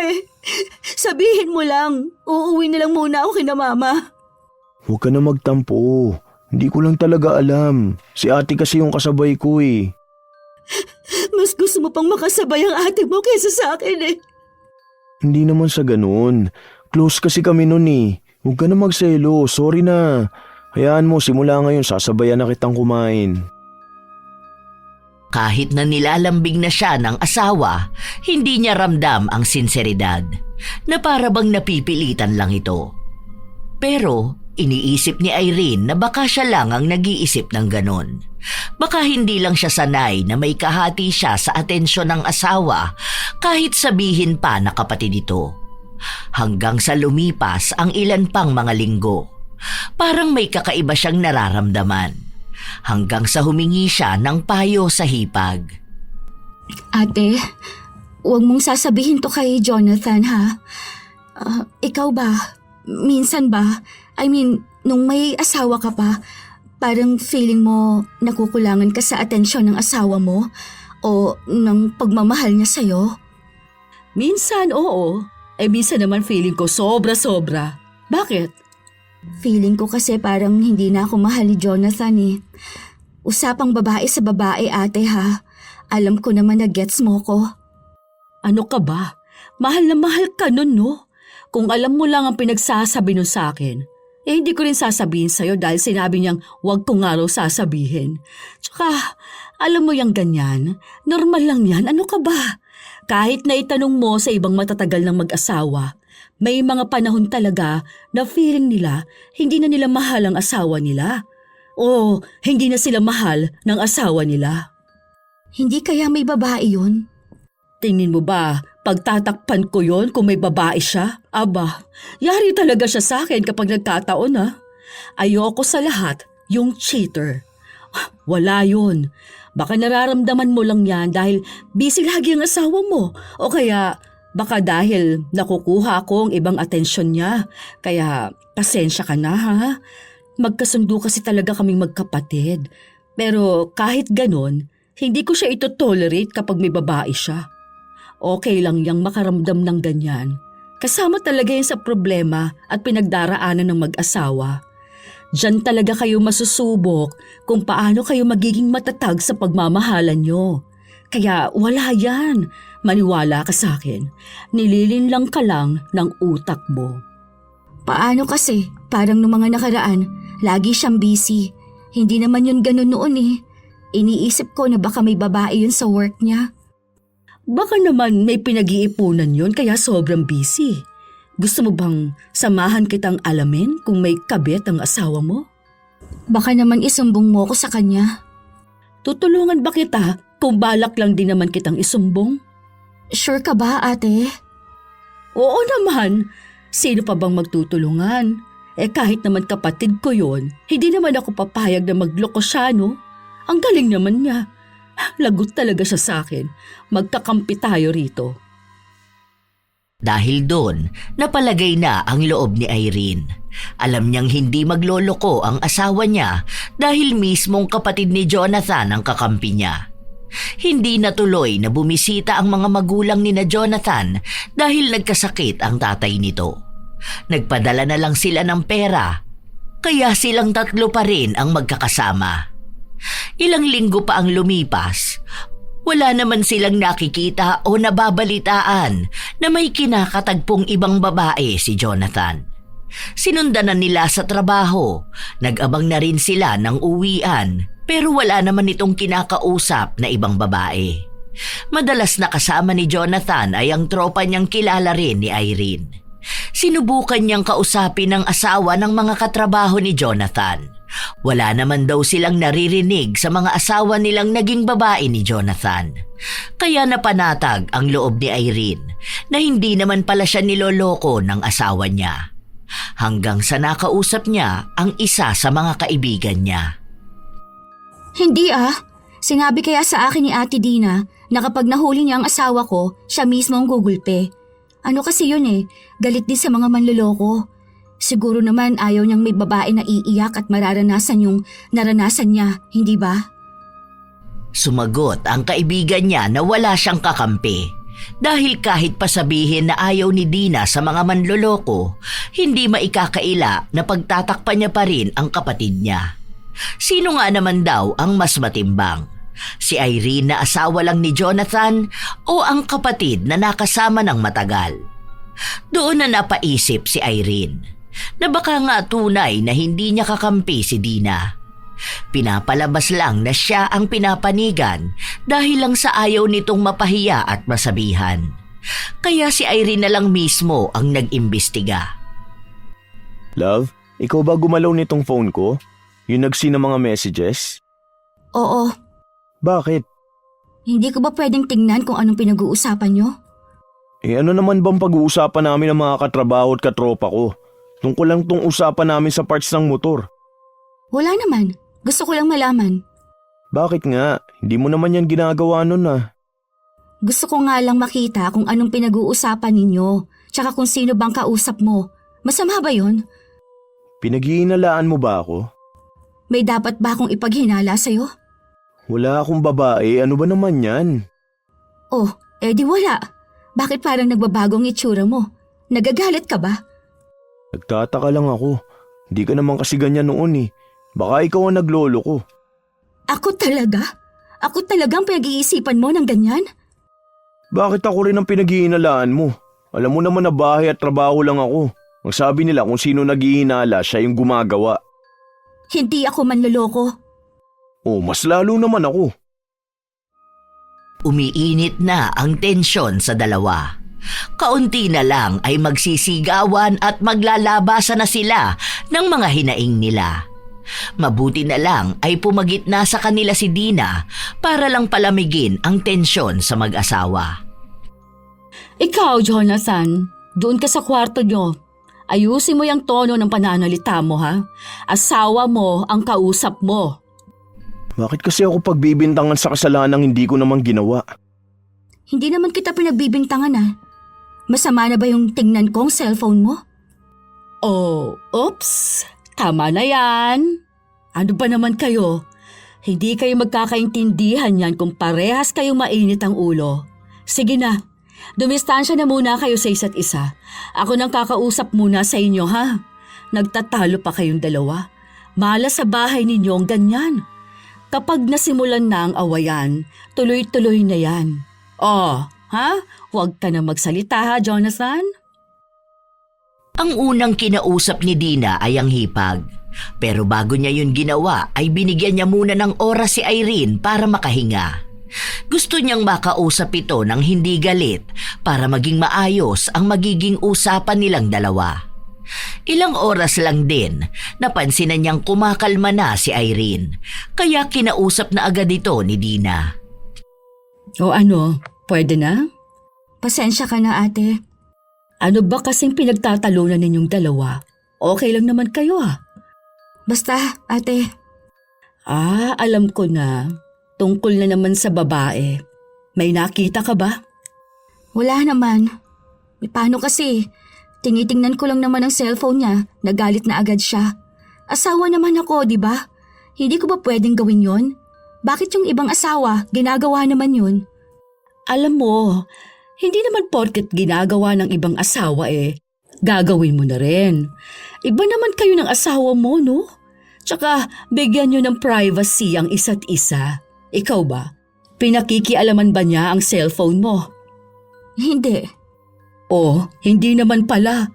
Sabihin mo lang, uuwi na lang muna ako kina mama. Huwag ka na magtampo. Hindi ko lang talaga alam. Si ate kasi yung kasabay ko Mas gusto mo pang makasabay ang ate mo kaysa sa akin Hindi naman sa ganun. Close kasi kami nun Huwag ka na magselo. Sorry na. Hayaan mo, simula ngayon sasabayan na kitang kumain. Kahit na nilalambing na siya ng asawa, hindi niya ramdam ang sinseridad na para bang napipilitan lang ito. Pero iniisip ni Irene na baka siya lang ang nag-iisip ng ganon. Baka hindi lang siya sanay na may kahati siya sa atensyon ng asawa kahit sabihin pa na kapatid ito. Hanggang sa lumipas ang ilan pang mga linggo, parang may kakaiba siyang nararamdaman. Hanggang sa humingi siya ng payo sa hipag. Ate, huwag mong sasabihin to kay Jonathan ha. Ikaw ba? Minsan ba? Nung may asawa ka pa, parang feeling mo nakukulangan ka sa atensyon ng asawa mo o ng pagmamahal niya sa'yo? Minsan, oo. Minsan naman feeling ko sobra-sobra. Bakit? Feeling ko kasi parang hindi na ako mahal ni Jonathan Usapang babae sa babae ate ha. Alam ko naman na gets mo ko. Ano ka ba? Mahal na mahal ka nun, no? Kung alam mo lang ang pinagsasabi nun sa akin, hindi ko rin sasabihin sa'yo dahil sinabi niyang huwag ko nga raw sasabihin. Tsaka, alam mo yung ganyan, normal lang yan, ano ka ba? Kahit na itanong mo sa ibang matatagal ng mag-asawa, may mga panahon talaga na feeling nila hindi na nila mahal ang asawa nila. O hindi na sila mahal ng asawa nila. Hindi kaya may babae yun? Tingin mo ba, pagtatakpan ko yon kung may babae siya? Aba, yari talaga siya sa akin kapag nagkataon Ayoko sa lahat Yung cheater. Wala yun. Baka nararamdaman mo lang yan dahil busy lagi ang asawa mo. O kaya baka dahil nakukuha ko ang ibang atensyon niya. Kaya pasensya ka na ha. Magkasundo kasi talaga kaming magkapatid. Pero kahit ganon, hindi ko siya ito-tolerate kapag may babae siya. Okay lang yang makaramdam ng ganyan. Kasama talaga yan sa problema at pinagdaraanan ng mag-asawa. Diyan talaga kayo masusubok kung paano kayo magiging matatag sa pagmamahalan nyo. Kaya wala yan. Maniwala ka sa akin. Nililinlang ka lang ng utak mo. Paano kasi? Parang nung mga nakaraan, lagi siyang busy. Hindi naman yun ganun noon eh. Iniisip ko na baka may babae yun sa work niya. Baka naman may pinag-iipunan yun kaya sobrang busy. Gusto mo bang samahan kitang alamin kung may kabit ang asawa mo? Baka naman isumbong mo ko sa kanya. Tutulungan ba kita kung balak lang din naman kitang isumbong? Sure ka ba, ate? Oo naman. Sino pa bang magtutulungan? Kahit naman kapatid ko yon, hindi naman ako papayag na magloko siya, no? Ang galing naman niya. Lagot talaga siya sa akin. Magkakampi tayo rito. Dahil doon, napalagay na ang loob ni Irene. Alam niyang hindi magloloko ang asawa niya dahil mismong kapatid ni Jonathan ang kakampi niya. Hindi natuloy na bumisita ang mga magulang ni na Jonathan dahil nagkasakit ang tatay nito. Nagpadala na lang sila ng pera, kaya silang tatlo pa rin ang magkakasama. Ilang linggo pa ang lumipas, wala naman silang nakikita o nababalitaan na may kinakatagpong ibang babae si Jonathan. Sinundan na nila sa trabaho, nag-abang na rin sila ng uwian pero wala naman itong kinakausap na ibang babae. Madalas na kasama ni Jonathan ay ang tropa niyang kilala rin ni Irene. Sinubukan niyang kausapin ang asawa ng mga katrabaho ni Jonathan. Wala naman daw silang naririnig sa mga asawa nilang naging babae ni Jonathan. Kaya napanatag ang loob ni Irene na hindi naman pala siya niloloko ng asawa niya. Hanggang sa nakausap niya ang isa sa mga kaibigan niya. Hindi ah. Sinabi kaya sa akin ni Ate Dina na kapag nahuli niya ang asawa ko, siya mismo ang gugulpe. Ano kasi yun eh, galit din sa mga manloloko. Siguro naman ayaw niyang may babae na iiyak at mararanasan yung naranasan niya, hindi ba? Sumagot ang kaibigan niya na wala siyang kakampi. Dahil kahit pasabihin na ayaw ni Dina sa mga manloloko, hindi maikakaila na pagtatakpan niya pa rin ang kapatid niya. Sino nga naman daw ang mas matimbang? Si Irene na asawa lang ni Jonathan o ang kapatid na nakasama ng matagal? Doon na napaisip si Irene na baka nga tunay na hindi niya kakampi si Dina. Pinapalabas lang na siya ang pinapanigan dahil lang sa ayaw nitong mapahiya at masabihan. Kaya si Irene na lang mismo ang nag-imbestiga. Love, ikaw ba gumalaw nitong phone ko? Yung nag-send ng mga messages? Oo. Bakit? Hindi ko ba pwedeng tingnan kung anong pinag-uusapan niyo? Ano naman bang pag-uusapan namin ng mga katrabaho at katropa ko? Tungkol lang tong usapan namin sa parts ng motor. Wala naman. Gusto ko lang malaman. Bakit nga? Hindi mo naman yan ginagawa nun ah. Gusto ko nga lang makita kung anong pinag-uusapan ninyo, tsaka kung sino bang kausap mo. Masama ba yun? Pinag-iinalaan mo ba ako? May dapat ba akong ipaghinala sa'yo? Wala akong babae, ano ba naman yan? Oh, di wala. Bakit parang nagbabagong itsura mo? Nagagalit ka ba? Nagtataka lang ako. Hindi ka naman kasi ganyan noon eh. Baka ikaw ang naglolo ko. Ako talaga? Ako talagang pinag-iisipan mo ng ganyan? Bakit ako rin ang pinag-iinalaan mo? Alam mo naman na bahay at trabaho lang ako. Ang sabi nila kung sino nag-iinala, siya yung gumagawa. Hindi ako manloloko. Oh, mas lalo naman ako. Umiinit na ang tensyon sa dalawa. Kaunti na lang ay magsisigawan at maglalabasan na sila ng mga hinaing nila. Mabuti na lang ay pumagit na sa kanila si Dina para lang palamigin ang tensyon sa mag-asawa. Ikaw, Jonathan, doon ka sa kwarto nyo. Ayusin mo yung tono ng pananalita mo, ha? Asawa mo ang kausap mo. Bakit kasi ako pagbibintangan sa kasalanang hindi ko naman ginawa? Hindi naman kita pinagbibintangan ah. Masama na ba yung tingnan ko ang cellphone mo? Oh, oops. Tama na yan. Ano ba naman kayo? Hindi kayo magkakaintindihan yan kung parehas kayong mainit ang ulo. Sige na, dumistansya na muna kayo sa isa't isa. Ako nang kakausap muna sa inyo, ha? Nagtatalo pa kayong dalawa. Malas sa bahay ninyo ang ganyan. Kapag nasimulan na ang awayan, tuloy-tuloy na yan. Oh, ha? Huwag ka na magsalita, ha, Jonathan? Ang unang kinausap ni Dina ay ang hipag. Pero bago niya yun ginawa ay binigyan niya muna ng oras si Irene para makahinga. Gusto niyang makausap ito ng hindi galit para maging maayos ang magiging usapan nilang dalawa. Ilang oras lang din, napansin na niyang kumakalma na si Irene, kaya kinausap na agad ito ni Dina. O ano, pwede na? Pasensya ka na ate. Ano ba kasing pinagtatalunan ninyong dalawa? Okay lang naman kayo, ha? Basta ate, Alam ko na. Tungkol na naman sa babae. May nakita ka ba? wala naman. Paano kasi? Tinitingnan ko lang naman ang cellphone niya, nagalit na agad siya. Asawa naman ako, di ba? Hindi ko ba pwedeng gawin yon? Bakit yung ibang asawa, ginagawa naman yun? Alam mo, hindi naman porket ginagawa ng ibang asawa gagawin mo na rin. Iba naman kayo ng asawa mo, no? Tsaka bigyan nyo ng privacy ang isa't isa. Ikaw ba? Pinakikialaman ba niya ang cellphone mo? Hindi. Hindi naman pala.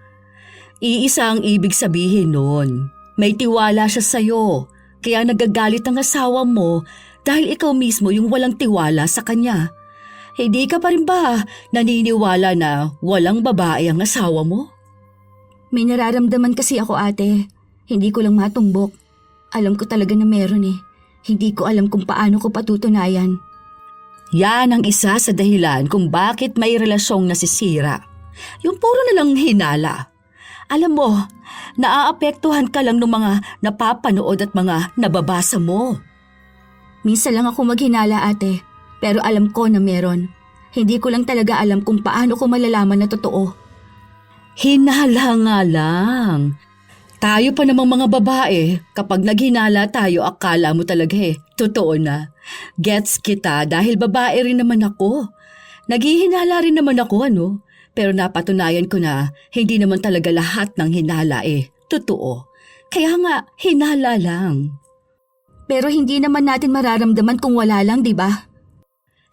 Iisa ang ibig sabihin nun. May tiwala siya sa'yo, kaya nagagalit ang asawa mo dahil ikaw mismo yung walang tiwala sa kanya. Hindi ka pa rin ba naniniwala na walang babae ang asawa mo? May nararamdaman kasi ako ate. Hindi ko lang matumbok. Alam ko talaga na meron eh. Hindi ko alam kung paano ko patutunayan. Yan ang isa sa dahilan kung bakit may relasyong nasisira. Yung puro na lang hinala. Alam mo, naaapektuhan ka lang ng mga napapanood at mga nababasa mo. Minsan lang ako maghinala ate, pero alam ko na meron. Hindi ko lang talaga alam kung paano ko malalaman na totoo. Hinala nga lang. Tayo pa namang mga babae, kapag naghinala tayo akala mo talaga totoo na. Gets kita dahil babae rin naman ako. Naghihinala rin naman ako pero napatunayan ko na hindi naman talaga lahat ng hinala totoo. Kaya nga, hinala lang. Pero hindi naman natin mararamdaman kung wala lang, di ba?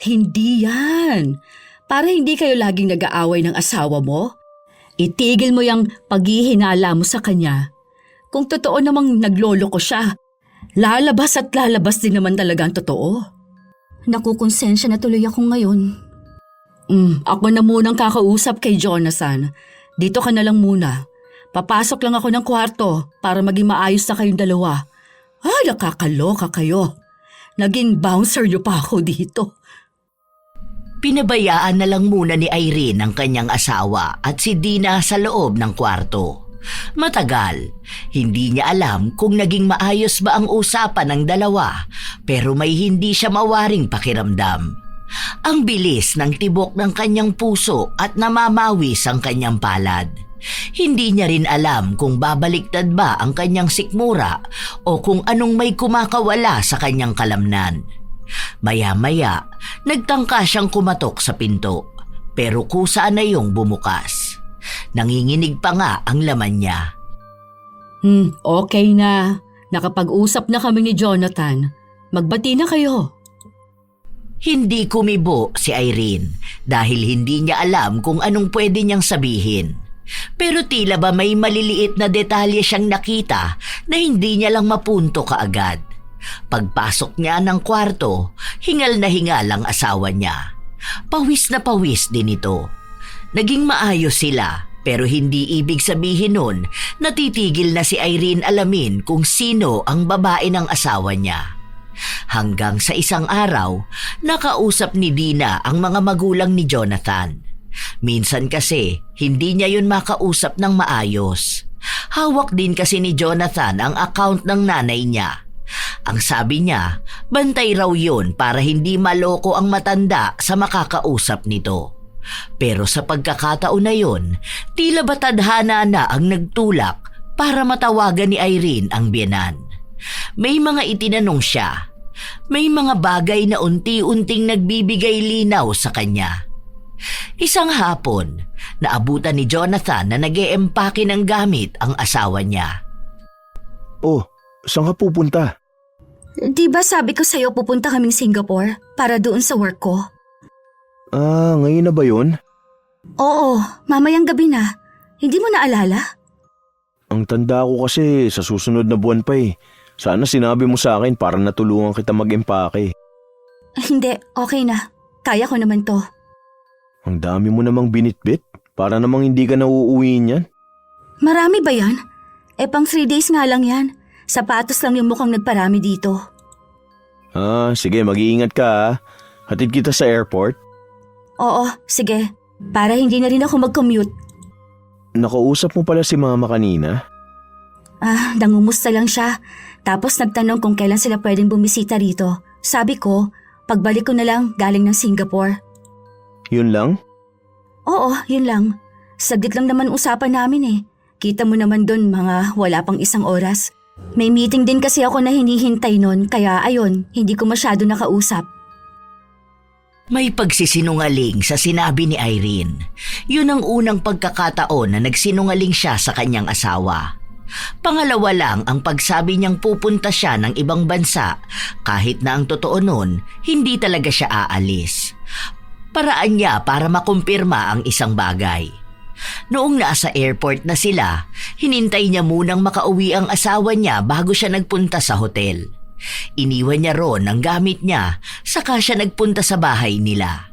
Hindi yan. Para hindi kayo laging nag-aaway ng asawa mo, itigil mo yung paghihinala mo sa kanya. Kung totoo namang naglolo ko siya, lalabas at lalabas din naman talaga ang totoo. Nakukonsensya na tuloy ako ngayon. Ako na munang kakausap kay Jonathan. Dito ka na lang muna. Papasok lang ako ng kwarto para maging maayos na kayong dalawa. Ay, nakakaloka kayo. Naging bouncer niyo pa ako dito. Pinabayaan na lang muna ni Irene ang kanyang asawa at si Dina sa loob ng kwarto. Matagal, hindi niya alam kung naging maayos ba ang usapan ng dalawa, pero may hindi siya mawaring pakiramdam. Ang bilis ng tibok ng kanyang puso at namamawis ang kanyang palad. Hindi niya rin alam kung babaliktad ba ang kanyang sikmura o kung anong may kumakawala sa kanyang kalamnan. Maya-maya, nagtangka siyang kumatok sa pinto, pero kusa na yung bumukas. Nanginginig pa nga ang laman niya. Okay na. Nakapag-usap na kami ni Jonathan. Magbati na kayo. Hindi kumibo si Irene dahil hindi niya alam kung anong pwede niyang sabihin. Pero tila ba may maliliit na detalye siyang nakita na hindi niya lang mapunto kaagad. Pagpasok niya ng kwarto, hingal na hingal ang asawa niya. Pawis na pawis din ito. Naging maayos sila pero hindi ibig sabihin nun na titigil na si Irene alamin kung sino ang babae ng asawa niya. Hanggang sa isang araw, nakausap ni Dina ang mga magulang ni Jonathan. Minsan kasi, hindi niya yun makausap ng maayos. Hawak din kasi ni Jonathan ang account ng nanay niya. Ang sabi niya, bantay raw yun para hindi maloko ang matanda sa makakausap nito. Pero sa pagkakataon na yun, tila ba tadhana na ang nagtulak para matawagan ni Irene ang biyenan. May mga itinanong siya. May mga bagay na unti-unting nagbibigay linaw sa kanya. Isang hapon, naabutan ni Jonathan na nag-eempake ng gamit ang asawa niya. Oh, saan ka pupunta? Di ba sabi ko sa'yo pupunta kaming Singapore para doon sa work ko? Ngayon na ba yun? Oo, mamayang gabi na. Hindi mo naalala? Ang tanda ko kasi sa susunod na buwan pa eh. Sana sinabi mo sa akin para natulungan kita mag-empake. Hindi, okay na. Kaya ko naman to. Ang dami mo namang binitbit. Para namang hindi ka nauuwi niyan. Marami ba yan? Pang 3 days nga lang yan. Sapatos lang yung mukhang nagparami dito. Sige, mag-iingat ka ha. Hatid kita sa airport. Oo, sige. Para hindi na rin ako mag-commute. Nakausap mo pala si mama kanina? Nangumusta lang siya. Tapos nagtanong kung kailan sila pwedeng bumisita rito. Sabi ko, pagbalik ko na lang galing ng Singapore. Yun lang? Oo, yun lang. Saglit lang naman usapan namin eh. Kita mo naman doon mga wala pang 1 oras. May meeting din kasi ako na hinihintay nun, kaya ayun, hindi ko masyado nakausap. May pagsisinungaling sa sinabi ni Irene. Yun ang unang pagkakataon na nagsinungaling siya sa kanyang asawa. Pangalawa lang ang pagsabi niyang pupunta siya ng ibang bansa kahit na ang totoo nun, hindi talaga siya aalis. Paraan niya para makumpirma ang isang bagay. Noong nasa airport na sila, hinintay niya munang makauwi ang asawa niya bago siya nagpunta sa hotel. Iniwan niya ron ang gamit niya, saka siya nagpunta sa bahay nila.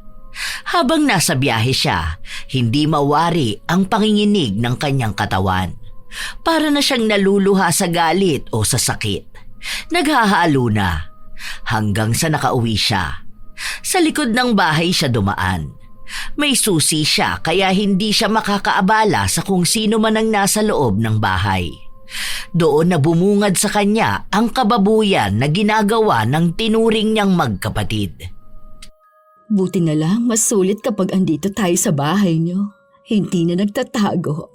Habang nasa biyahe siya, hindi mawari ang panginginig ng kanyang katawan. Para na siyang naluluha sa galit o sa sakit. Naghahalo na, hanggang sa nakauwi siya. Sa likod ng bahay siya dumaan. May susi siya kaya hindi siya makakaabala sa kung sino man ang nasa loob ng bahay. Doon na bumungad sa kanya ang kababuyan na ginagawa ng tinuring niyang magkapatid. Buti na lang mas sulit kapag andito tayo sa bahay niyo. Hindi na nagtatago.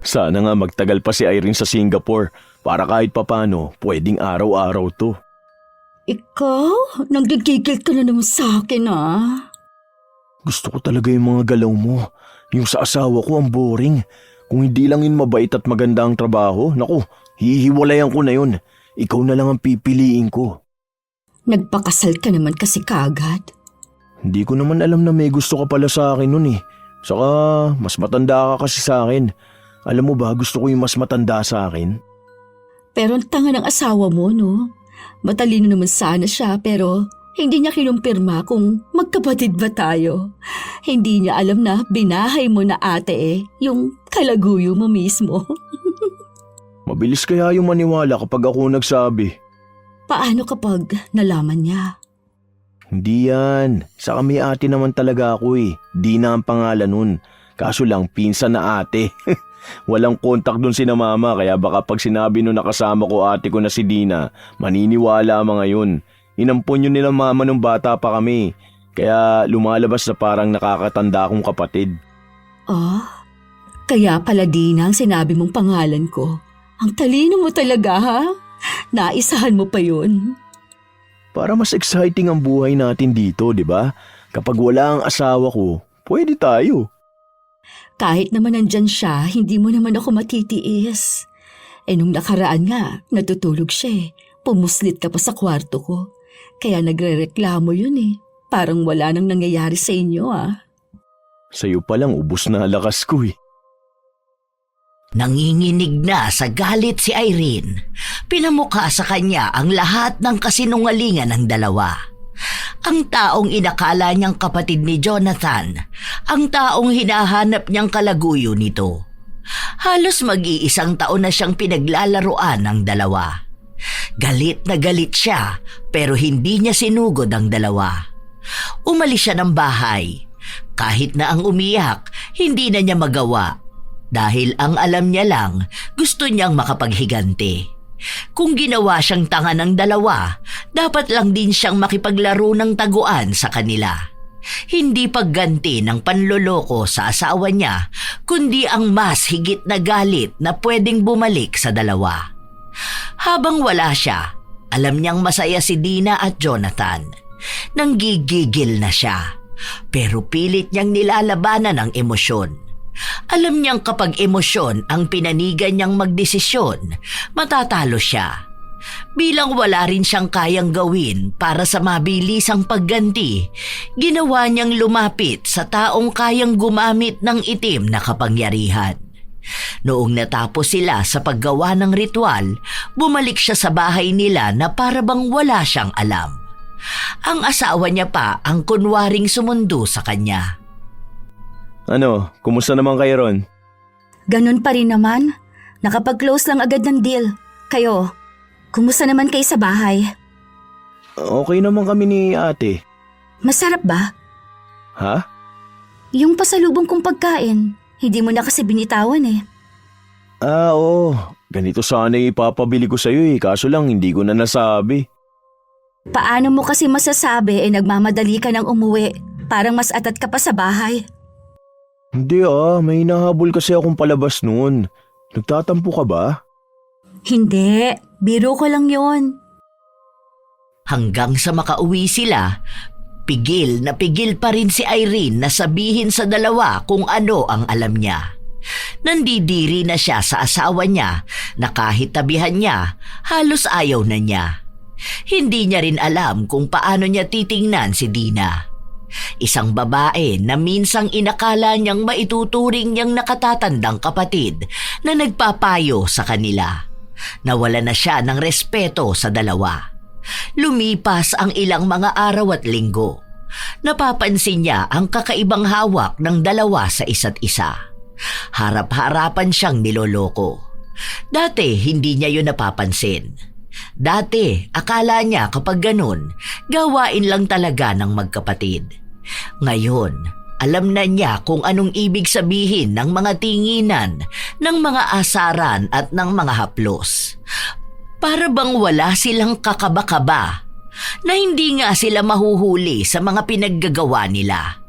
Sana nga magtagal pa si Irene sa Singapore para kahit papano pwedeng araw-araw to. Ikaw? Nagigigil ka na naman sa akin Gusto ko talaga yung mga galaw mo. Yung sa asawa ko ang boring. Kung hindi lang yun mabait at maganda ang trabaho, naku, hihiwalayan ko na yun. Ikaw na lang ang pipiliin ko. Nagpakasal ka naman kasi kagad. Hindi ko naman alam na may gusto ka pala sa akin nun eh. Saka mas matanda ka kasi sa akin. Alam mo ba, gusto ko yung mas matanda sa akin. Pero ang tanga ng asawa mo, no? Matalino naman sana siya pero hindi niya kinumpirma kung magkapatid ba tayo. Hindi niya alam na binahay mo na ate yung kalaguyo mo mismo. Mabilis kaya yung maniwala kapag ako nagsabi. Paano kapag nalaman niya? Hindi yan. Sa kami ate naman talaga ako eh. Di na ang pangalan nun. Kaso lang pinsan na ate. Walang kontak dun si na mama kaya baka pag sinabi nung nakasama ko ate ko na si Dina, maniniwala mga yun. Inampon yun nila mama nung bata pa kami. Kaya lumalabas na parang nakakatanda akong kapatid. Kaya pala Dina ang sinabi mong pangalan ko. Ang talino mo talaga ha? Naisahan mo pa yun. Para mas exciting ang buhay natin dito, di ba? Kapag wala ang asawa ko, pwede tayo. Kahit naman nandyan siya, hindi mo naman ako matitiis. Nung nakaraan nga, natutulog siya Pumuslit ka pa sa kwarto ko. Kaya nagre-reklamo yun Parang wala nang nangyayari sa inyo Sa'yo palang ubos na lakas ko Nanginginig na sa galit si Irene. Pinamukha sa kanya ang lahat ng kasinungalingan ng dalawa. Ang taong inakala niyang kapatid ni Jonathan, ang taong hinahanap niyang kalaguyo nito. Halos mag-iisang taon na siyang pinaglalaroan ng dalawa. Galit na galit siya pero hindi niya sinugod ang dalawa. Umalis siya ng bahay. Kahit na ang umiyak, hindi na niya magawa dahil ang alam niya lang gusto niyang makapaghiganti. Kung ginawa siyang tanga ng dalawa, dapat lang din siyang makipaglaro ng taguan sa kanila. Hindi pagganti ng panloloko sa asawa niya, kundi ang mas higit na galit na pwedeng bumalik sa dalawa. Habang wala siya, alam niyang masaya si Dina at Jonathan. Nanggigigil na siya, pero pilit niyang nilalabanan ang emosyon. Alam niyang kapag emosyon ang pinanigan niyang magdesisyon, matatalo siya. Bilang wala rin siyang kayang gawin para sa mabilisang pagganti, ginawa niyang lumapit sa taong kayang gumamit ng itim na kapangyarihan. Noong natapos sila sa paggawa ng ritual, bumalik siya sa bahay nila na para bang wala siyang alam. Ang asawa niya pa ang kunwaring sumundo sa kanya. Ano, kumusta naman kayo ron? Ganun pa rin naman. Nakapag-close lang agad ng deal. Kayo, kumusta naman kayo sa bahay? Okay naman kami ni ate. Masarap ba? Ha? Yung pasalubong kong pagkain, hindi mo na kasi binitawan eh. Oo. Ganito sana ipapabili ko sa'yo kaso lang hindi ko na nasabi. Paano mo kasi masasabi nagmamadali ka ng umuwi? Parang mas atat ka pa sa bahay. Hindi may hinahabol kasi akong palabas noon. Nagtatampo ka ba? Hindi, biro ko lang yon. Hanggang sa makauwi sila, pigil na pigil pa rin si Irene na sabihin sa dalawa kung ano ang alam niya. Nandidiri na siya sa asawa niya na kahit tabihan niya, halos ayaw na niya. Hindi niya rin alam kung paano niya titingnan si Dina. Isang babae na minsang inakala niyang maituturing niyang nakatatandang kapatid na nagpapayo sa kanila. Nawala na siya ng respeto sa dalawa. Lumipas ang ilang mga araw at linggo. Napapansin niya ang kakaibang hawak ng dalawa sa isa't isa. Harap-harapan siyang niloloko. Dati hindi niya yun napapansin. Dati akala niya kapag ganun, gawain lang talaga ng magkapatid. Ngayon, alam na niya kung anong ibig sabihin ng mga tinginan, ng mga asaran at ng mga haplos. Para bang wala silang kakaba-kaba, na hindi nga sila mahuhuli sa mga pinaggagawa nila.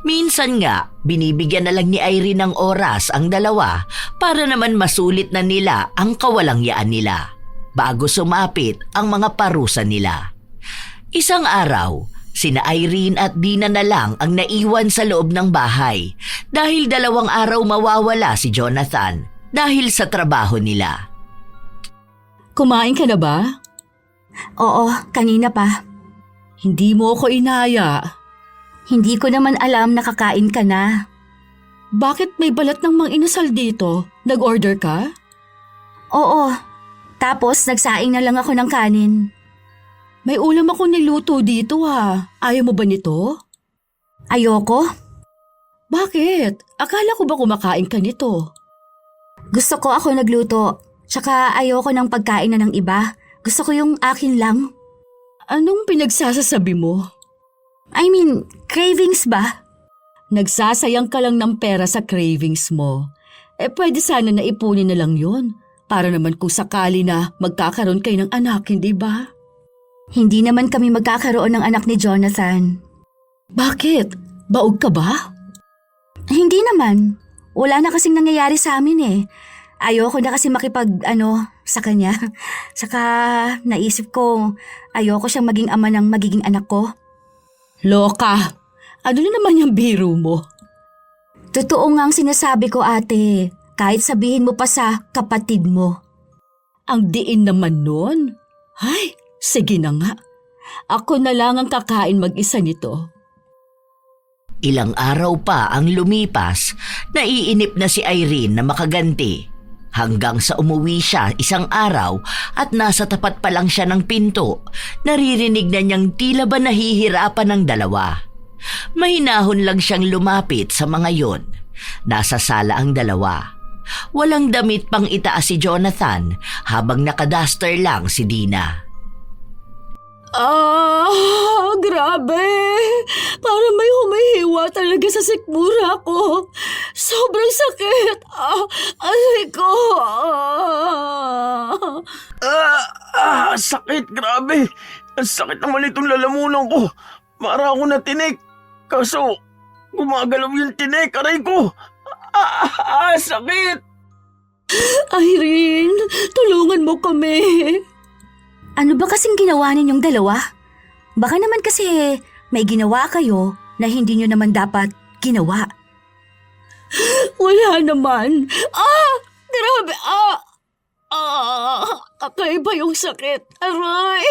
Minsan nga, binibigyan na lang ni Irene ng oras ang dalawa para naman masulit na nila ang kawalangyaan nila bago sumapit ang mga parusa nila. Isang araw, sina Irene at Dina na lang ang naiwan sa loob ng bahay dahil 2 araw mawawala si Jonathan dahil sa trabaho nila. Kumain ka na ba? Oo, kanina pa. Hindi mo ako inaya. Hindi ko naman alam na kakain ka na. Bakit may balat ng mang inasal dito? Nag-order ka? Oo, tapos nagsaing na lang ako ng kanin. May ulam ako niluto dito Ayaw mo ba nito? Ayoko. Bakit? Akala ko ba kumakain ka nito? Gusto ko ako nagluto. Tsaka ayoko ng pagkain na ng iba. Gusto ko yung akin lang. Anong pinagsasasabi mo? I mean, cravings ba? Nagsasayang ka lang ng pera sa cravings mo. Pwede sana na ipunin na lang yon. Para naman kung sakali na magkakaroon kayo ng anak, hindi ba? Hindi naman kami magkakaroon ng anak ni Jonathan. Bakit? Baog ka ba? Hindi naman. Wala na kasing nangyayari sa amin Ayoko na kasi sa kanya. Saka naisip ko, ayoko siyang maging ama ng magiging anak ko. Loka! Ano na naman yung biro mo? Totoo nga ang sinasabi ko, ate. Kahit sabihin mo pa sa kapatid mo. Ang diin naman nun. Ay, sige na nga. Ako na lang ang kakain mag-isa nito. Ilang araw pa ang lumipas, naiinip na si Irene na makaganti. Hanggang sa umuwi siya isang araw at nasa tapat pa lang siya ng pinto, naririnig na niyang tila ba nahihirapan ng dalawa. Mahinahon lang siyang lumapit sa mga yon. Nasa sala ang dalawa. Walang damit pang itaas si Jonathan habang nakaduster lang si Dina. Grabe! Para may humihiwa talaga sa sikmura ko. Sobrang sakit. Aray ko. Sakit, grabe. Ang sakit naman itong lalamunan ko. Para ako natinik. Kaso, gumagalaw yung tinik, aray ko. Sakit. Irene, tulungan mo kami. Ano ba kasing ginawa ninyong dalawa? Baka naman kasi may ginawa kayo na hindi nyo naman dapat ginawa. Wala naman. Grabe. Kakaiba yung sakit. Aray.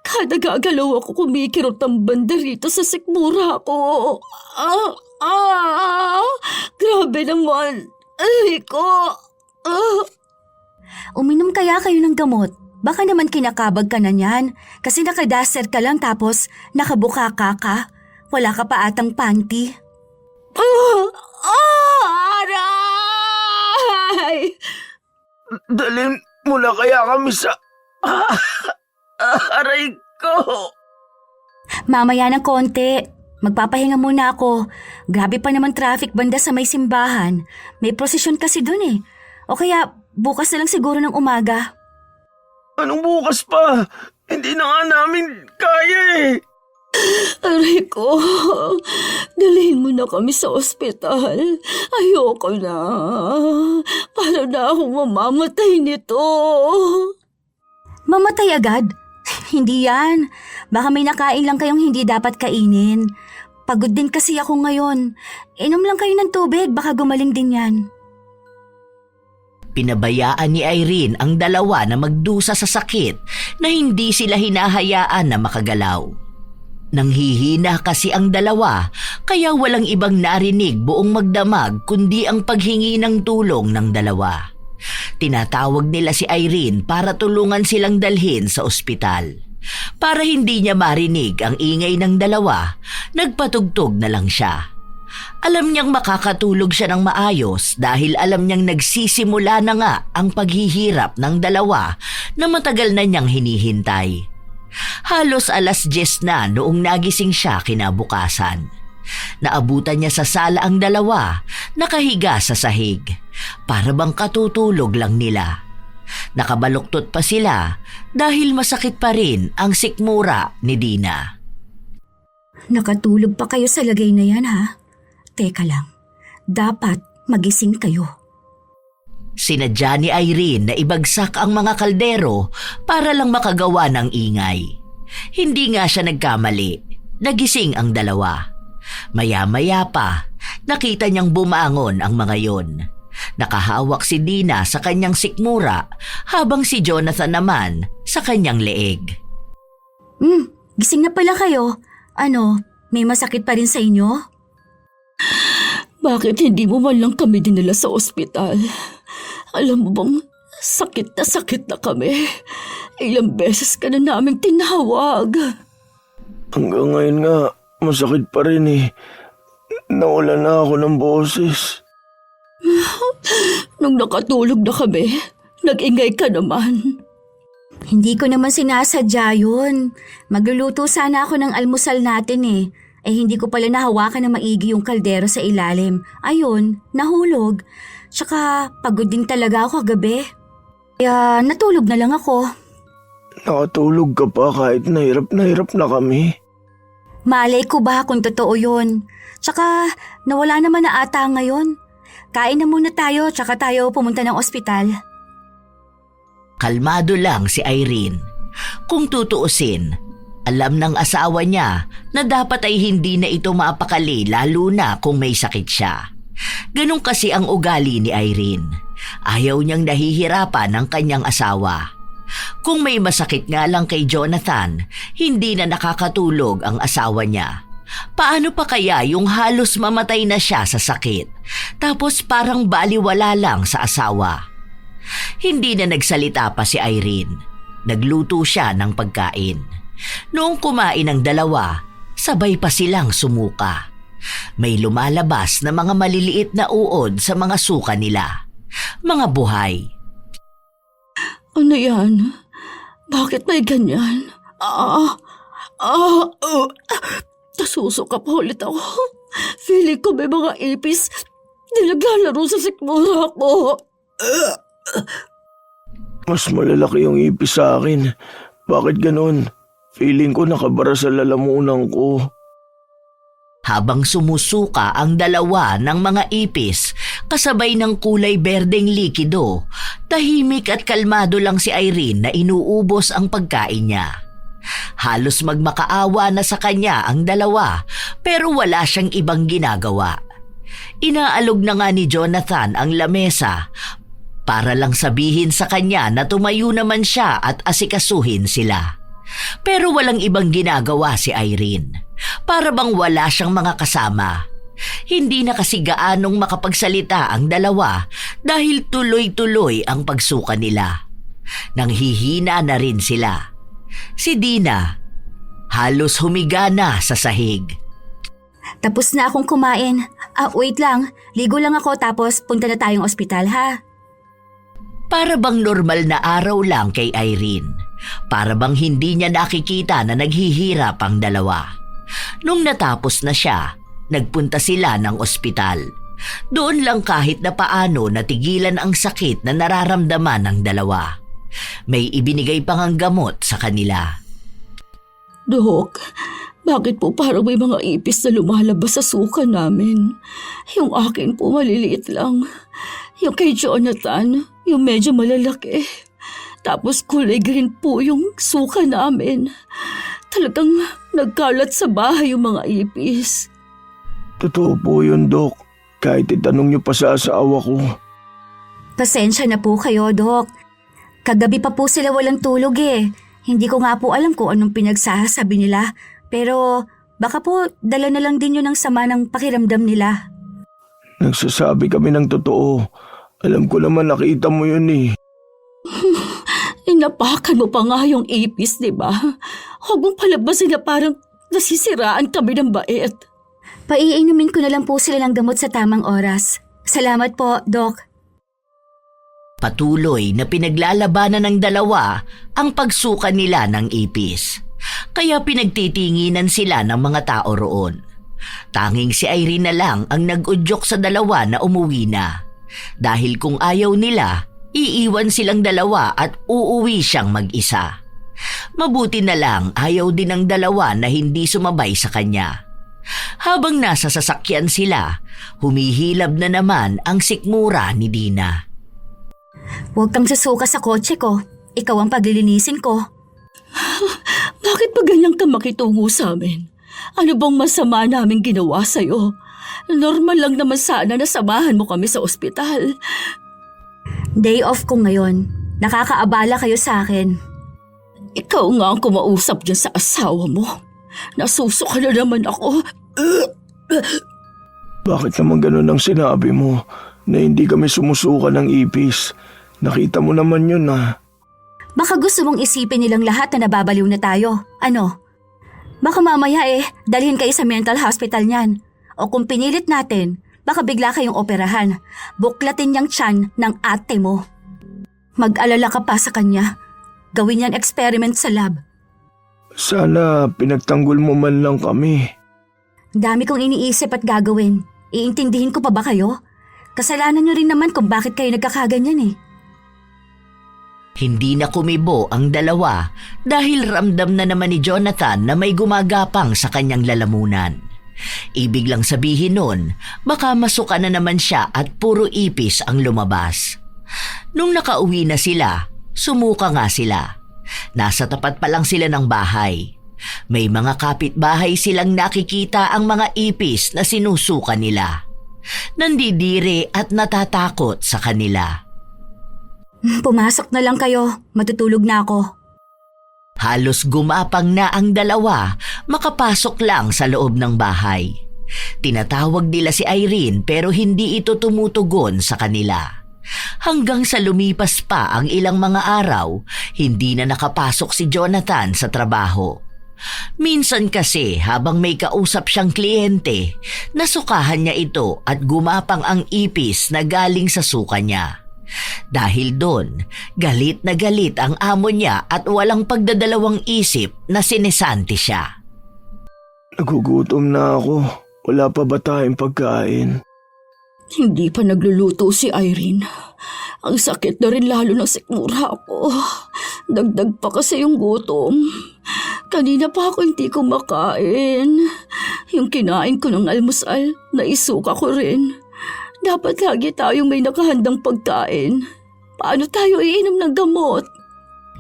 Kada gagalaw ako kumikirot ang banda rito sa sikmura ko. Grabe naman. Aray ko. Uminom kaya kayo ng gamot? Baka naman kinakabag ka na niyan kasi nakadaster ka lang tapos nakabuka ka. Wala ka pa atang panty. Aray! Dalhin mo na kaya kami sa... aray ko. Mamaya ng konti. Magpapahinga muna ako. Grabe pa naman traffic banda sa may simbahan. May prosesyon kasi dun eh. O kaya bukas na lang siguro ng umaga. Anong bukas pa? Hindi na nga namin kaya eh. Aray ko, dalhin mo na kami sa ospital. Ayoko na. Paano na akong mamamatay nito? Mamatay agad? Hindi yan. Baka may nakain lang kayong hindi dapat kainin. Pagod din kasi ako ngayon. Inom lang kayo ng tubig, baka gumaling din yan. Pinabayaan ni Irene ang dalawa na magdusa sa sakit na hindi sila hinahayaan na makagalaw. Nanghihina kasi ang dalawa kaya walang ibang narinig buong magdamag kundi ang paghingi ng tulong ng dalawa. Tinatawag nila si Irene para tulungan silang dalhin sa ospital. Para hindi niya marinig ang ingay ng dalawa, nagpatugtog na lang siya. Alam niyang makakatulog siya ng maayos dahil alam niyang nagsisimula na nga ang paghihirap ng dalawa na matagal na niyang hinihintay. Halos 10:00 na noong nagising siya kinabukasan. Naabutan niya sa sala ang dalawa, nakahiga sa sahig. Para bang katutulog lang nila. Nakabaluktot pa sila dahil masakit pa rin ang sikmura ni Dina. Nakatulog pa kayo sa lagay na yan ha? Teka lang, dapat magising kayo. Sinadya ni Irene na ibagsak ang mga kaldero para lang makagawa ng ingay. Hindi nga siya nagkamali. Nagising ang dalawa. Maya-maya pa, nakita niyang bumangon ang mga yon. Nakahawak si Dina sa kanyang sikmura habang si Jonathan naman sa kanyang leeg. Gising na pala kayo. Ano, may masakit pa rin sa inyo? Bakit hindi mo man lang kami dinala sa ospital? Alam mo bang sakit na kami. Ilang beses ka na naming tinawag. Hanggang ngayon nga, masakit pa rin eh. Nawala na ako ng boses. Nung nakatulog na kami, nag-ingay ka naman. Hindi ko naman sinasadya yun. Magluluto sana ako ng almusal natin eh. Hindi ko pala nahawakan na maigi yung kaldero sa ilalim. Ayun, nahulog. Tsaka pagod din talaga ako kagabi. Kaya natulog na lang ako. Nakatulog ka pa kahit nahirap na kami. Malay ko ba kung totoo yun? Tsaka nawala naman na ata ngayon. Kain na muna tayo tsaka tayo pumunta ng ospital. Kalmado lang si Irene. Kung tutuusin, alam ng asawa niya na dapat ay hindi na ito maapakali lalo na kung may sakit siya. Ganun kasi ang ugali ni Irene. Ayaw niyang nahihirapan ng kanyang asawa. Kung may masakit nga lang kay Jonathan, hindi na nakakatulog ang asawa niya. Paano pa kaya yung halos mamatay na siya sa sakit, tapos parang baliwala lang sa asawa? Hindi na nagsalita pa si Irene. Nagluto siya ng pagkain. Noong kumain ang dalawa, sabay pa silang sumuka. May lumalabas na mga maliliit na uod sa mga suka nila. Mga buhay. Ano yan? Bakit may ganyan? Nasusuka pa ulit ako. Feeling ko may mga ipis na naglalaro sa sikmura ko. Mas malalaki yung ipis sa akin. Bakit ganon? Feeling ko nakabara sa lalamunan ko. Habang sumusuka ang dalawa ng mga ipis, kasabay ng kulay berdeng likido, tahimik at kalmado lang si Irene na inuubos ang pagkain niya. Halos magmakaawa na sa kanya ang dalawa, pero wala siyang ibang ginagawa. Inaalog na nga ni Jonathan ang lamesa para lang sabihin sa kanya na tumayo naman siya at asikasuhin sila. Pero walang ibang ginagawa si Irene. Para bang wala siyang mga kasama. Hindi na kasi gaanong makapagsalita ang dalawa dahil tuloy-tuloy ang pagsuka nila. Nanghihina na rin sila. Si Dina, halos humiga na sa sahig. Tapos na akong kumain. Wait lang. Ligo lang ako tapos punta na tayong ospital, ha? Para bang normal na araw lang kay Irene. Para bang hindi niya nakikita na naghihirap ang dalawa. Nung natapos na siya, nagpunta sila ng ospital. Doon lang kahit na paano natigilan ang sakit na nararamdaman ng dalawa. May ibinigay pang ang gamot sa kanila. Dok, bakit po parang may mga ipis na lumalabas sa suka namin? Yung akin po maliliit lang. Yung kay Jonathan, yung medyo malalaki. Tapos kulay green po yung suka namin. Talagang nagkalat sa bahay yung mga ipis. Totoo po yun, Dok. Kahit itanong niyo pa sa asawa ko. Pasensya na po kayo, Dok. Kagabi pa po sila walang tulog eh. Hindi ko nga po alam kung anong pinagsasabi nila. Pero baka po dala na lang din yun ng sama ng pakiramdam nila. Nagsasabi kami ng totoo. Alam ko naman nakita mo yun eh. Inapakan mo pa nga yung ipis, di ba? Huwag mong palabasin na parang nasisiraan kami ng bait. Paiinumin ko na lang po sila ng gamot sa tamang oras. Salamat po, Doc. Patuloy na pinaglalabanan ng dalawa ang pagsuka nila ng ipis. Kaya pinagtitinginan sila ng mga tao roon. Tanging si Irene na lang ang nag-udyok sa dalawa na umuwi na. Dahil kung ayaw nila, iiwan silang dalawa at uuwi siyang mag-isa. Mabuti na lang ayaw din ng dalawa na hindi sumabay sa kanya. Habang nasa sasakyan sila, humihilab na naman ang sikmura ni Dina. Huwag kang susuka sa kotse ko. Ikaw ang paglilinisin ko. Bakit pa ganyan ka makitungo sa amin? Ano bang masama namin ginawa sa'yo? Normal lang naman sana na samahan mo kami sa ospital. Day off ko ngayon. Nakakaabala kayo sa akin. Ikaw nga ang kumausap dyan sa asawa mo. Nasusuka na naman ako. Bakit naman ganun ang sinabi mo na hindi kami sumusuka ng ipis? Nakita mo naman yun ah. Baka gusto mong isipin nilang lahat na nababaliw na tayo. Ano? Baka mamaya dalhin kayo sa mental hospital niyan. O kung pinilit natin, baka bigla kayong operahan. Buklatin niyang tiyan ng ate mo. Mag-alala ka pa sa kanya. Gawin niyan experiment sa lab. Sana pinagtanggol mo man lang kami. Dami kong iniisip at gagawin. Iintindihin ko pa ba kayo? Kasalanan niyo rin naman kung bakit kayo nagkakaganyan eh. Hindi na kumibo ang dalawa dahil ramdam na naman ni Jonathan na may gumagapang sa kanyang lalamunan. Ibig lang sabihin nun, baka masuka na naman siya at puro ipis ang lumabas. Nung nakauwi na sila, sumuka nga sila. Nasa tapat pa lang sila ng bahay. May mga kapitbahay silang nakikita ang mga ipis na sinusuka nila. Nandidiri at natatakot sa kanila. Pumasok na lang kayo. Matutulog na ako. Halos gumapang na ang dalawa makapasok lang sa loob ng bahay. Tinatawag nila si Irene pero hindi ito tumutugon sa kanila. Hanggang sa lumipas pa ang ilang mga araw, hindi na nakapasok si Jonathan sa trabaho. Minsan kasi habang may kausap siyang kliyente, nasukahan niya ito at gumapang ang ipis na galing sa suka niya. Dahil doon, galit na galit ang amo niya at walang pagdadalawang isip na sinesanti siya. Nagugutom na ako. Wala pa ba tayong pagkain? Hindi pa nagluluto si Irene. Ang sakit na rin lalo ng sikmura ako. Dagdag pa kasi yung gutom. Kanina pa ako hindi kumakain. Yung kinain ko ng almusal, naisuka ko rin. Dapat lagi tayong may nakahandang pagkain. Paano tayo iinom ng gamot?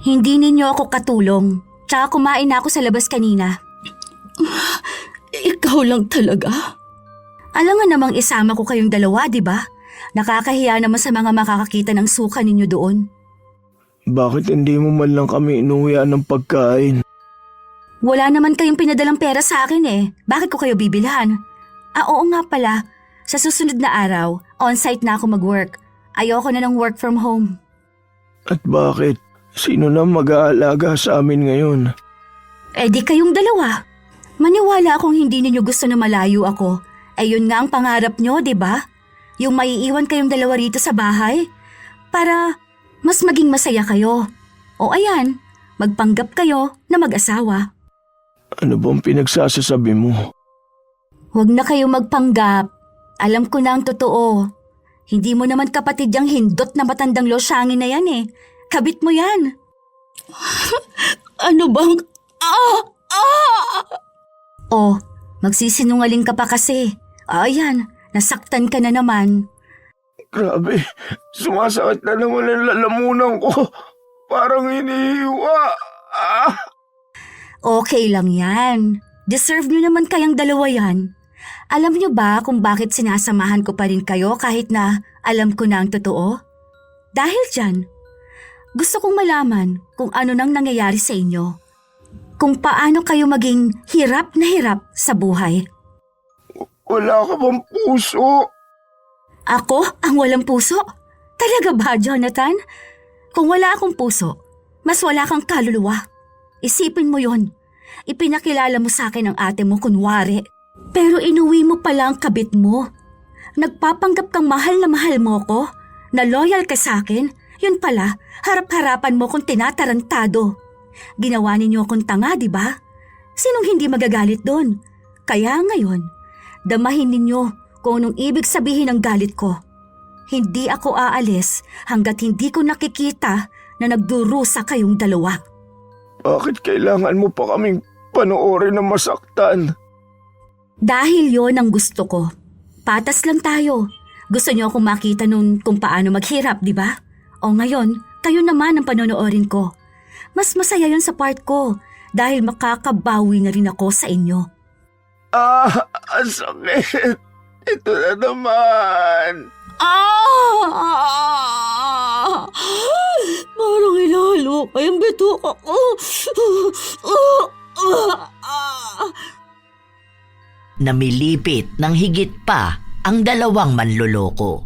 Hindi ninyo ako katulong. Tsaka kumain na ako sa labas kanina. Ikaw lang talaga? Alam nga namang isama ko kayong dalawa, di ba? Nakakahiya naman sa mga makakakita ng suka ninyo doon. Bakit hindi mo man lang kami inuwian ng pagkain? Wala naman kayong pinadalang pera sa akin eh. Bakit ko kayo bibilhan? Oo nga pala. Sa susunod na araw, on-site na ako mag-work. Ayoko na ng work from home. At bakit? Sino na mag-aalaga sa amin ngayon? Eh di kayong dalawa. Maniwala akong hindi ninyo gusto na malayo ako. Eh yun nga ang pangarap nyo, di ba? Yung maiiwan kayong dalawa rito sa bahay. Para mas maging masaya kayo. O ayan, magpanggap kayo na mag-asawa. Ano bang pinagsasasabi mo? Huwag na kayo magpanggap. Alam ko na ang totoo. Hindi mo naman kapatid yung hindot na matandang losyangin na yan eh. Kabit mo yan. Ano bang... Oh, magsisinungaling ka pa kasi. Ayan, nasaktan ka na naman. Grabe, sumasakit na naman ang lalamunan ko. Parang hinihiwa. Okay lang yan. Deserve nyo naman kayang dalawa yan. Alam nyo ba kung bakit sinasamahan ko pa rin kayo kahit na alam ko na ang totoo? Dahil dyan, gusto kong malaman kung ano nang nangyayari sa inyo. Kung paano kayo maging hirap na hirap sa buhay. Wala ka bang puso? Ako ang walang puso? Talaga ba, Jonathan? Kung wala akong puso, mas wala kang kaluluwa. Isipin mo yon. Ipinakilala mo sa akin ang ate mo kunwari. Pero inuwi mo pala ang kabit mo. Nagpapanggap kang mahal mo ko, na loyal ka sa akin, yun pala, harap-harapan mo kong tinatarantado. Ginawa ninyo akong tanga, di ba? Sinong hindi magagalit doon? Kaya ngayon, damahin ninyo kung anong ibig sabihin ng galit ko. Hindi ako aalis hanggat hindi ko nakikita na nagdurusa kayong dalawa. Bakit kailangan mo pa kaming panoorin na masaktan? Dahil yon ang gusto ko. Patas lang tayo. Gusto niyo akong makita nun kung paano maghirap, di ba? O ngayon, kayo naman ang panonoorin ko. Mas masaya yon sa part ko dahil makakabawi na rin ako sa inyo. Ang sakit. Ito na naman. Parang ilalo ay ang bitok ako. Namilipit ng higit pa ang dalawang manloloko.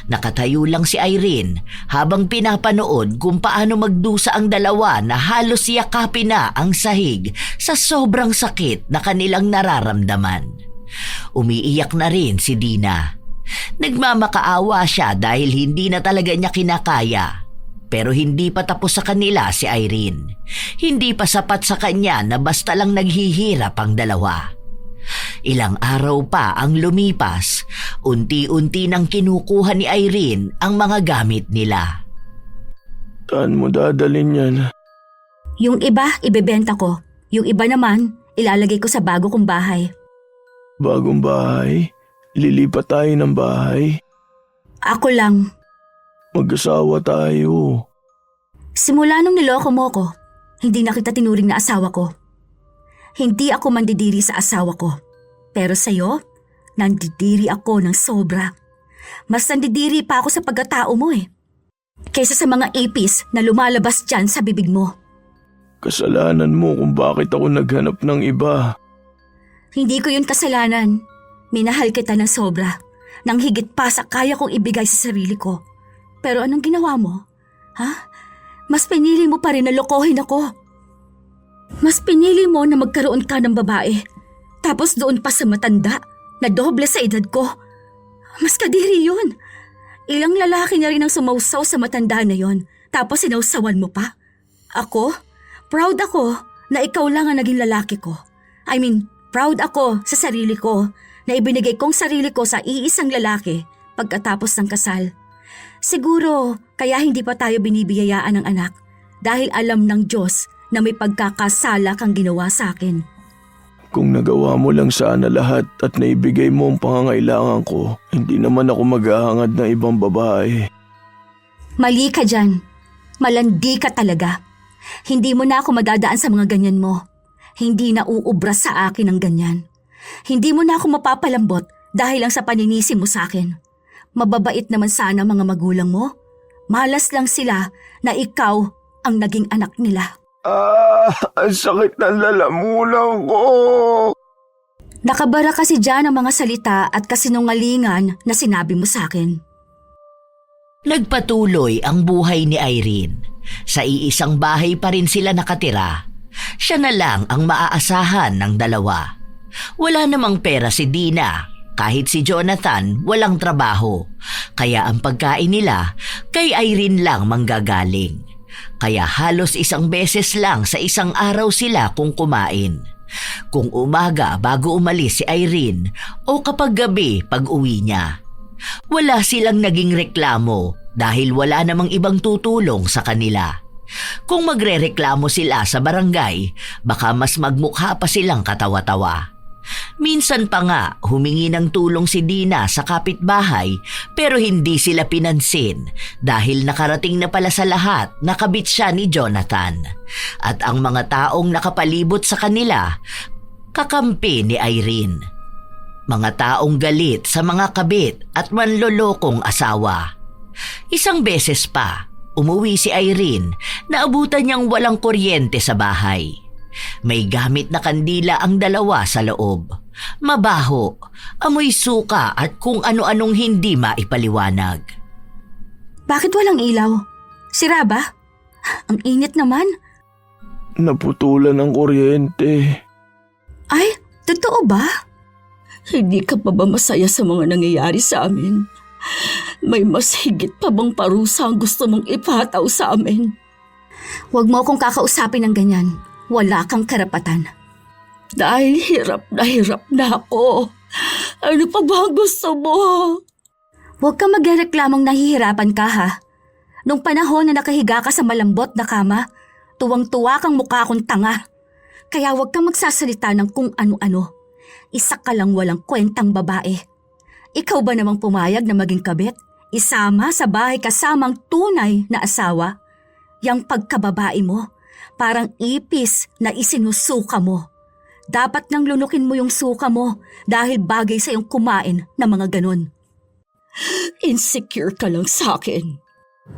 Nakatayo lang si Irene habang pinapanood kung paano magdusa ang dalawa na halos yakapin na ang sahig sa sobrang sakit na kanilang nararamdaman. Umiiyak na rin si Dina. Nagmamakaawa siya dahil hindi na talaga niya kinakaya. Pero hindi pa tapos sa kanila si Irene. Hindi pa sapat sa kanya na basta lang naghihirap ang dalawa. Ilang araw pa ang lumipas, unti-unti nang kinukuha ni Irene ang mga gamit nila. Saan mo dadalhin yan? Yung iba, ibebenta ko. Yung iba naman, ilalagay ko sa bago kong bahay. Bagong bahay? Lilipat tayo ng bahay? Ako lang. Mag-asawa tayo. Simula nung niloko mo ko, hindi na kita tinuring na asawa ko. Hindi ako mandidiri sa asawa ko. Pero sa'yo, nandidiri ako ng sobra. Mas nandidiri pa ako sa pagkatao mo eh. Kaysa sa mga ipis na lumalabas dyan sa bibig mo. Kasalanan mo kung bakit ako naghanap ng iba. Hindi ko yun kasalanan. Minahal kita ng sobra. Nang higit pa sa kaya kong ibigay sa sarili ko. Pero anong ginawa mo? Ha? Mas pinili mo pa rin na lokohin ako. Mas pinili mo na magkaroon ka ng babae. Tapos doon pa sa matanda na doble sa edad ko. Mas kadiri yun. Ilang lalaki na rin ang sumausaw sa matanda na yon, tapos sinausawan mo pa. Ako? Proud ako na ikaw lang ang naging lalaki ko. I mean, proud ako sa sarili ko na ibinigay kong sarili ko sa iisang lalaki pagkatapos ng kasal. Siguro kaya hindi pa tayo binibiyayaan ng anak dahil alam ng Diyos na may pagkakasala kang ginawa sa akin. Kung nagawa mo lang sana lahat at naibigay mo ang pangangailangan ko, hindi naman ako maghahangad ng ibang babae. Mali ka dyan. Malandi ka talaga. Hindi mo na ako madadaan sa mga ganyan mo. Hindi na uubra sa akin ang ganyan. Hindi mo na ako mapapalambot dahil lang sa paninisi mo sa akin. Mababait naman sana mga magulang mo. Malas lang sila na ikaw ang naging anak nila. Ang sakit ng lalamunan ko. Nakabara kasi dyan ang mga salita at kasinungalingan na sinabi mo sa akin. Nagpatuloy ang buhay ni Irene. Sa iisang bahay pa rin sila nakatira. Siya na lang ang maaasahan ng dalawa. Wala namang pera si Dina, kahit si Jonathan walang trabaho. Kaya ang pagkain nila kay Irene lang manggagaling. Kaya halos isang beses lang sa isang araw sila kung kumain. Kung umaga bago umalis si Irene o kapag gabi pag uwi niya. Wala silang naging reklamo dahil wala namang ibang tutulong sa kanila. Kung magrereklamo sila sa barangay, baka mas magmukha pa silang katawa-tawa. Minsan pa nga humingi ng tulong si Dina sa kapitbahay pero hindi sila pinansin dahil nakarating na pala sa lahat na kabit siya ni Jonathan. At ang mga taong nakapalibot sa kanila, kakampi ni Irene. Mga taong galit sa mga kabit at manlolokong asawa. Isang beses pa, umuwi si Irene na abutan niyang walang kuryente sa bahay. May gamit na kandila ang dalawa sa loob. Mabaho, amoy suka at kung ano-anong hindi maipaliwanag. Bakit walang ilaw? Sira ba? Ang init naman. Naputulan ng kuryente. Ay, totoo ba? Hindi ka pa ba masaya sa mga nangyayari sa amin? May mas higit pa bang parusa ang gusto mong ipataw sa amin? Huwag mo akong kakausapin ng ganyan. Wala kang karapatan. Dahil hirap na ako. Ano pa ba ang gusto mo? Huwag kang magreklamong nahihirapan ka ha. Nung panahon na nakahiga ka sa malambot na kama, tuwang-tuwa kang mukha akong tanga. Kaya huwag kang magsasalita ng kung ano-ano. Isa ka lang walang kwentang babae. Ikaw ba namang pumayag na maging kabit? Isama sa bahay kasamang tunay na asawa? Yang pagkababae mo, parang ipis na isinusuka mo. Dapat nang lunukin mo yung suka mo dahil bagay sa iyong kumain na mga ganun. Insecure ka lang sa akin.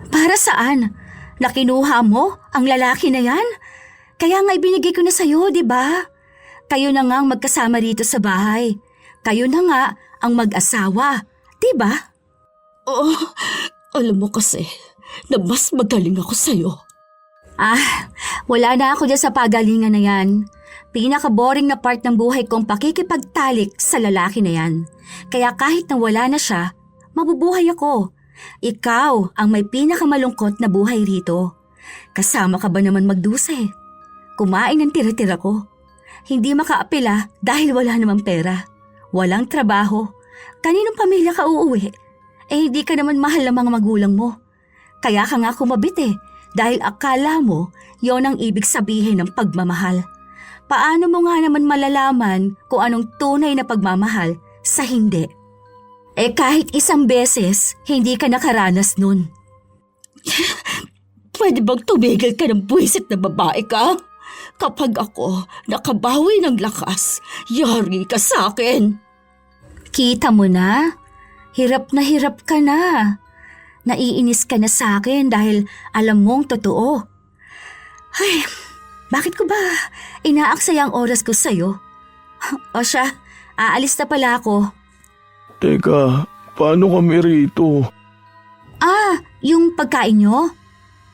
Para saan? Nakinuha mo ang lalaki na yan? Kaya nga ibinigay ko na sa'yo, di ba? Kayo na nga ang magkasama rito sa bahay. Kayo na nga ang mag-asawa, di ba? Oh, alam mo kasi na mas magaling ako sa'yo. Wala na ako dyan sa pagalingan na yan. Pinaka-boring na part ng buhay kong pakikipagtalik sa lalaki na yan. Kaya kahit na wala na siya, mabubuhay ako. Ikaw ang may pinakamalungkot na buhay rito. Kasama ka ba naman magduse? Kumain ng tira-tira ko. Hindi makaapila dahil wala namang pera. Walang trabaho. Kaninong pamilya ka uuwi? Hindi ka naman mahal ng mga magulang mo. Kaya ka nga kumabit dahil akala mo yon ang ibig sabihin ng pagmamahal. Paano mo nga naman malalaman kung anong tunay na pagmamahal sa hindi? Kahit isang beses, hindi ka nakaranas nun. Pwede bang tumigil ka ng buwisit na babae ka? Kapag ako nakabawi ng lakas, yari ka sa akin. Kita mo na? Hirap ka na. Naiinis ka na sa akin dahil alam mong totoo. Ay, bakit ko ba inaaksaya ang oras ko sa'yo? O siya, aalis na pala ako. Teka, paano kami rito? Yung pagkain nyo?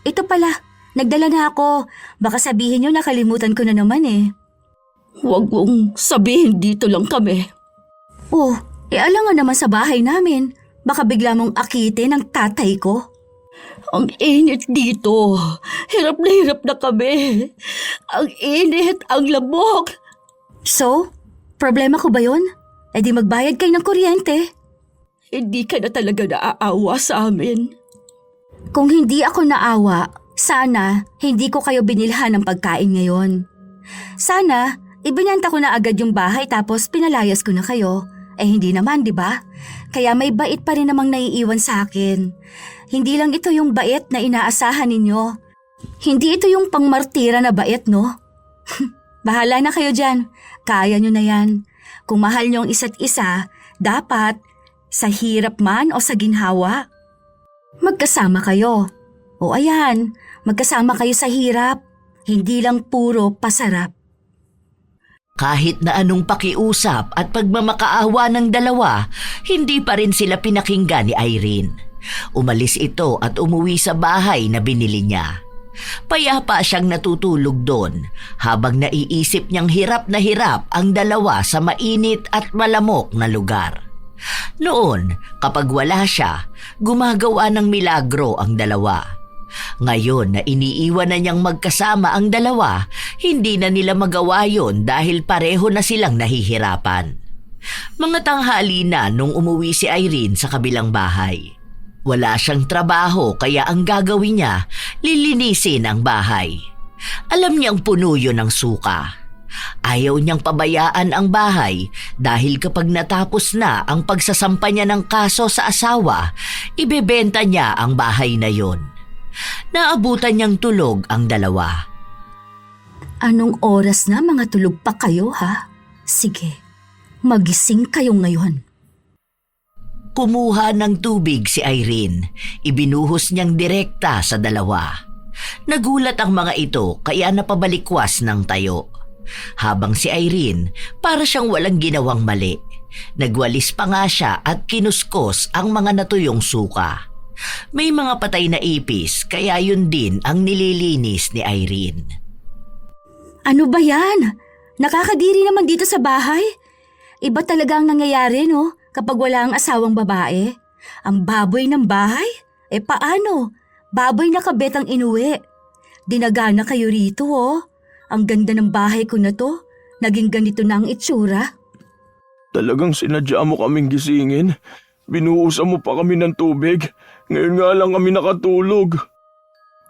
Ito pala, nagdala na ako. Baka sabihin nyo nakalimutan ko na naman Huwag mong sabihin dito lang kami. Alangan naman sa bahay namin. Baka bigla mong akitin ang tatay ko. Ang init dito. Hirap na kami. Ang init, ang lamok. So, problema ko ba yun? E di magbayad kayo ng kuryente. Hindi ka na talaga naaawa sa amin. Kung hindi ako naawa, sana hindi ko kayo binilhan ng pagkain ngayon. Sana, ibinenta ko na agad yung bahay tapos pinalayas ko na kayo. Eh hindi naman, di ba? Kaya may bait pa rin namang naiiwan sa akin. Hindi lang ito yung bait na inaasahan ninyo. Hindi ito yung pangmartira na bait, no? Bahala na kayo dyan. Kaya nyo na yan. Kung mahal nyo ang isa't isa, dapat sa hirap man o sa ginhawa, magkasama kayo. O ayan, magkasama kayo sa hirap. Hindi lang puro pasarap. Kahit na anong pakiusap at pagmamakaawa ng dalawa, hindi pa rin sila pinakinggan ni Irene. Umalis ito at umuwi sa bahay na binili niya. Payapa siyang natutulog doon habang naiisip niyang hirap na hirap ang dalawa sa mainit at malamok na lugar. Noon, kapag wala siya, gumagawa ng milagro ang dalawa. Ngayon na iniiwan na niyang magkasama ang dalawa, hindi na nila magawa yon dahil pareho na silang nahihirapan. Mga tanghali na nung umuwi si Irene sa kabilang bahay. Wala siyang trabaho kaya ang gagawin niya, lilinisin ang bahay. Alam niyang puno yun ng suka. Ayaw niyang pabayaan ang bahay dahil kapag natapos na ang pagsasampa niya ng kaso sa asawa, ibebenta niya ang bahay na yon. Naabutan niyang tulog ang dalawa. Anong oras na mga tulog pa kayo, ha? Sige, magising kayo ngayon. Kumuha ng tubig si Irene. Ibinuhos niyang direkta sa dalawa. Nagulat ang mga ito kaya napabalikwas ng tayo. Habang si Irene, para siyang walang ginawang mali. Nagwalis pa nga siya at kinuskos ang mga natuyong suka. May mga patay na ipis kaya yun din ang nililinis ni Irene. Ano ba yan? Nakakadiri naman dito sa bahay. Iba talaga ang nangyayari, no? Kapag wala ang asawang babae. Ang baboy ng bahay? Eh paano? Baboy na kabet ang inuwi. Dinagana kayo rito, oh. Ang ganda ng bahay ko na to. Naging ganito na ang itsura. Talagang sinadya mo kaming gisingin. Binuhusan mo pa kami ng tubig. Ngayon nga lang kami nakatulog.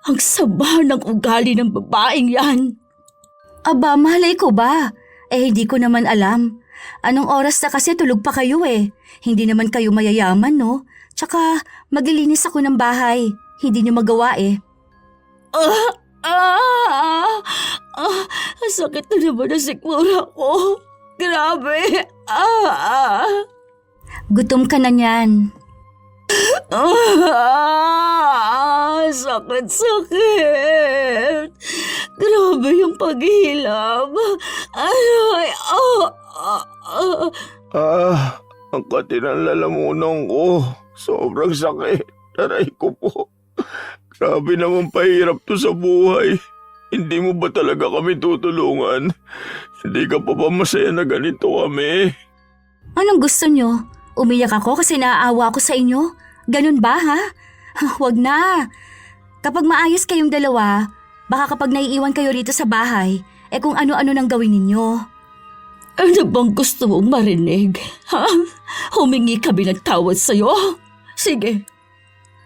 Ang sama ng ugali ng babaeng yan. Aba, malay ko ba? Eh hindi ko naman alam. Anong oras na kasi tulog pa kayo eh. Hindi naman kayo mayayaman, no? Tsaka maglilinis ako ng bahay. Hindi niyo magawa eh. Sakit na naman ang sikmura ko. Grabe. Gutom ka na niyan. Sakit. Grabe yung paghilab. Aray. Ang kati ng lalamunan ko. Sobrang sakit. Taray ko po. Grabe naman pahirap to sa buhay. Hindi mo ba talaga kami tutulungan? Hindi ka pa ba masaya na ganito kami? Anong gusto niyo? Umiyak ako kasi naaawa ako sa inyo? Ganun ba, ha? Huwag na. Kapag maayos kayong dalawa, baka kapag naiiwan kayo rito sa bahay, kung ano-ano nang gawin ninyo. Ano bang gusto mong marinig? Ha? Humingi kami ng tawad sa'yo? Sige,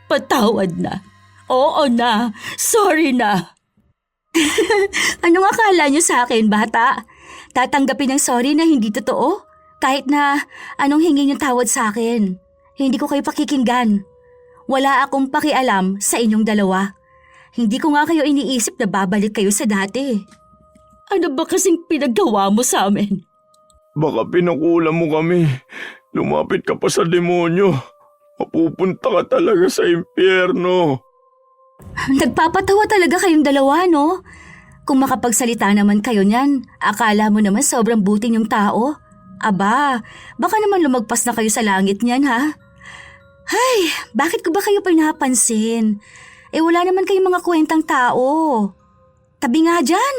patawad na. Oo na, sorry na. Anong akala niyo sa akin, bata? Tatanggapin ng sorry na hindi totoo? Kahit na anong hingi niyong tawad sa akin. Hindi ko kayo pakikinggan. Wala akong pakialam sa inyong dalawa. Hindi ko nga kayo iniisip na babalik kayo sa dati. Ano ba kasing pinagawa mo sa amin? Baka pinakula mo kami. Lumapit ka pa sa demonyo. Mapupunta ka talaga sa impyerno. Nagpapatawa talaga kayong dalawa, no? Kung makapagsalita naman kayo niyan, akala mo naman sobrang buti niyong tao. Aba, baka naman lumagpas na kayo sa langit niyan, ha? Ay, bakit ko ba kayo pinapansin? Wala naman kayong mga kwentang tao. Tabi nga dyan,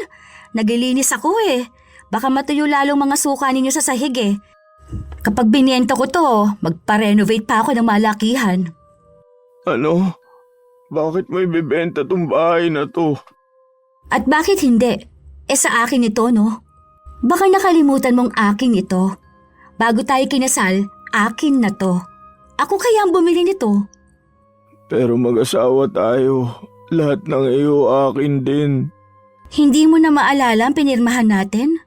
naglilinis ako eh. Baka matuyo lalong mga suka ninyo sa sahig eh. Kapag binienta ko to, magpa-renovate pa ako ng malakihan. Ano? Bakit may bibenta tong bahay na to? At bakit hindi? Sa akin ito, no? Baka nakalimutan mong akin ito. Bago tayo kinasal, akin na to. Ako kaya ang bumili nito. Pero mag-asawa tayo. Lahat ng iyo akin din. Hindi mo na maalala ang pinirmahan natin?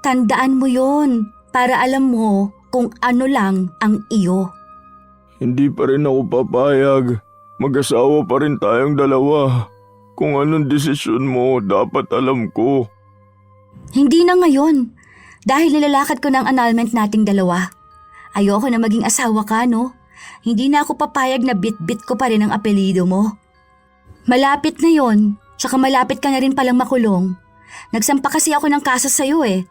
Tandaan mo yon para alam mo kung ano lang ang iyo. Hindi pa rin ako papayag. Mag-asawa pa rin tayong dalawa. Kung anong desisyon mo, dapat alam ko. Hindi na ngayon. Dahil nilalakad ko ng annulment nating dalawa. Ayoko na maging asawa ka, no? Hindi na ako papayag na bit-bit ko pa rin ang apelyido mo. Malapit na yon, tsaka malapit ka na rin palang makulong. Nagsampa kasi ako ng kaso sa'yo eh.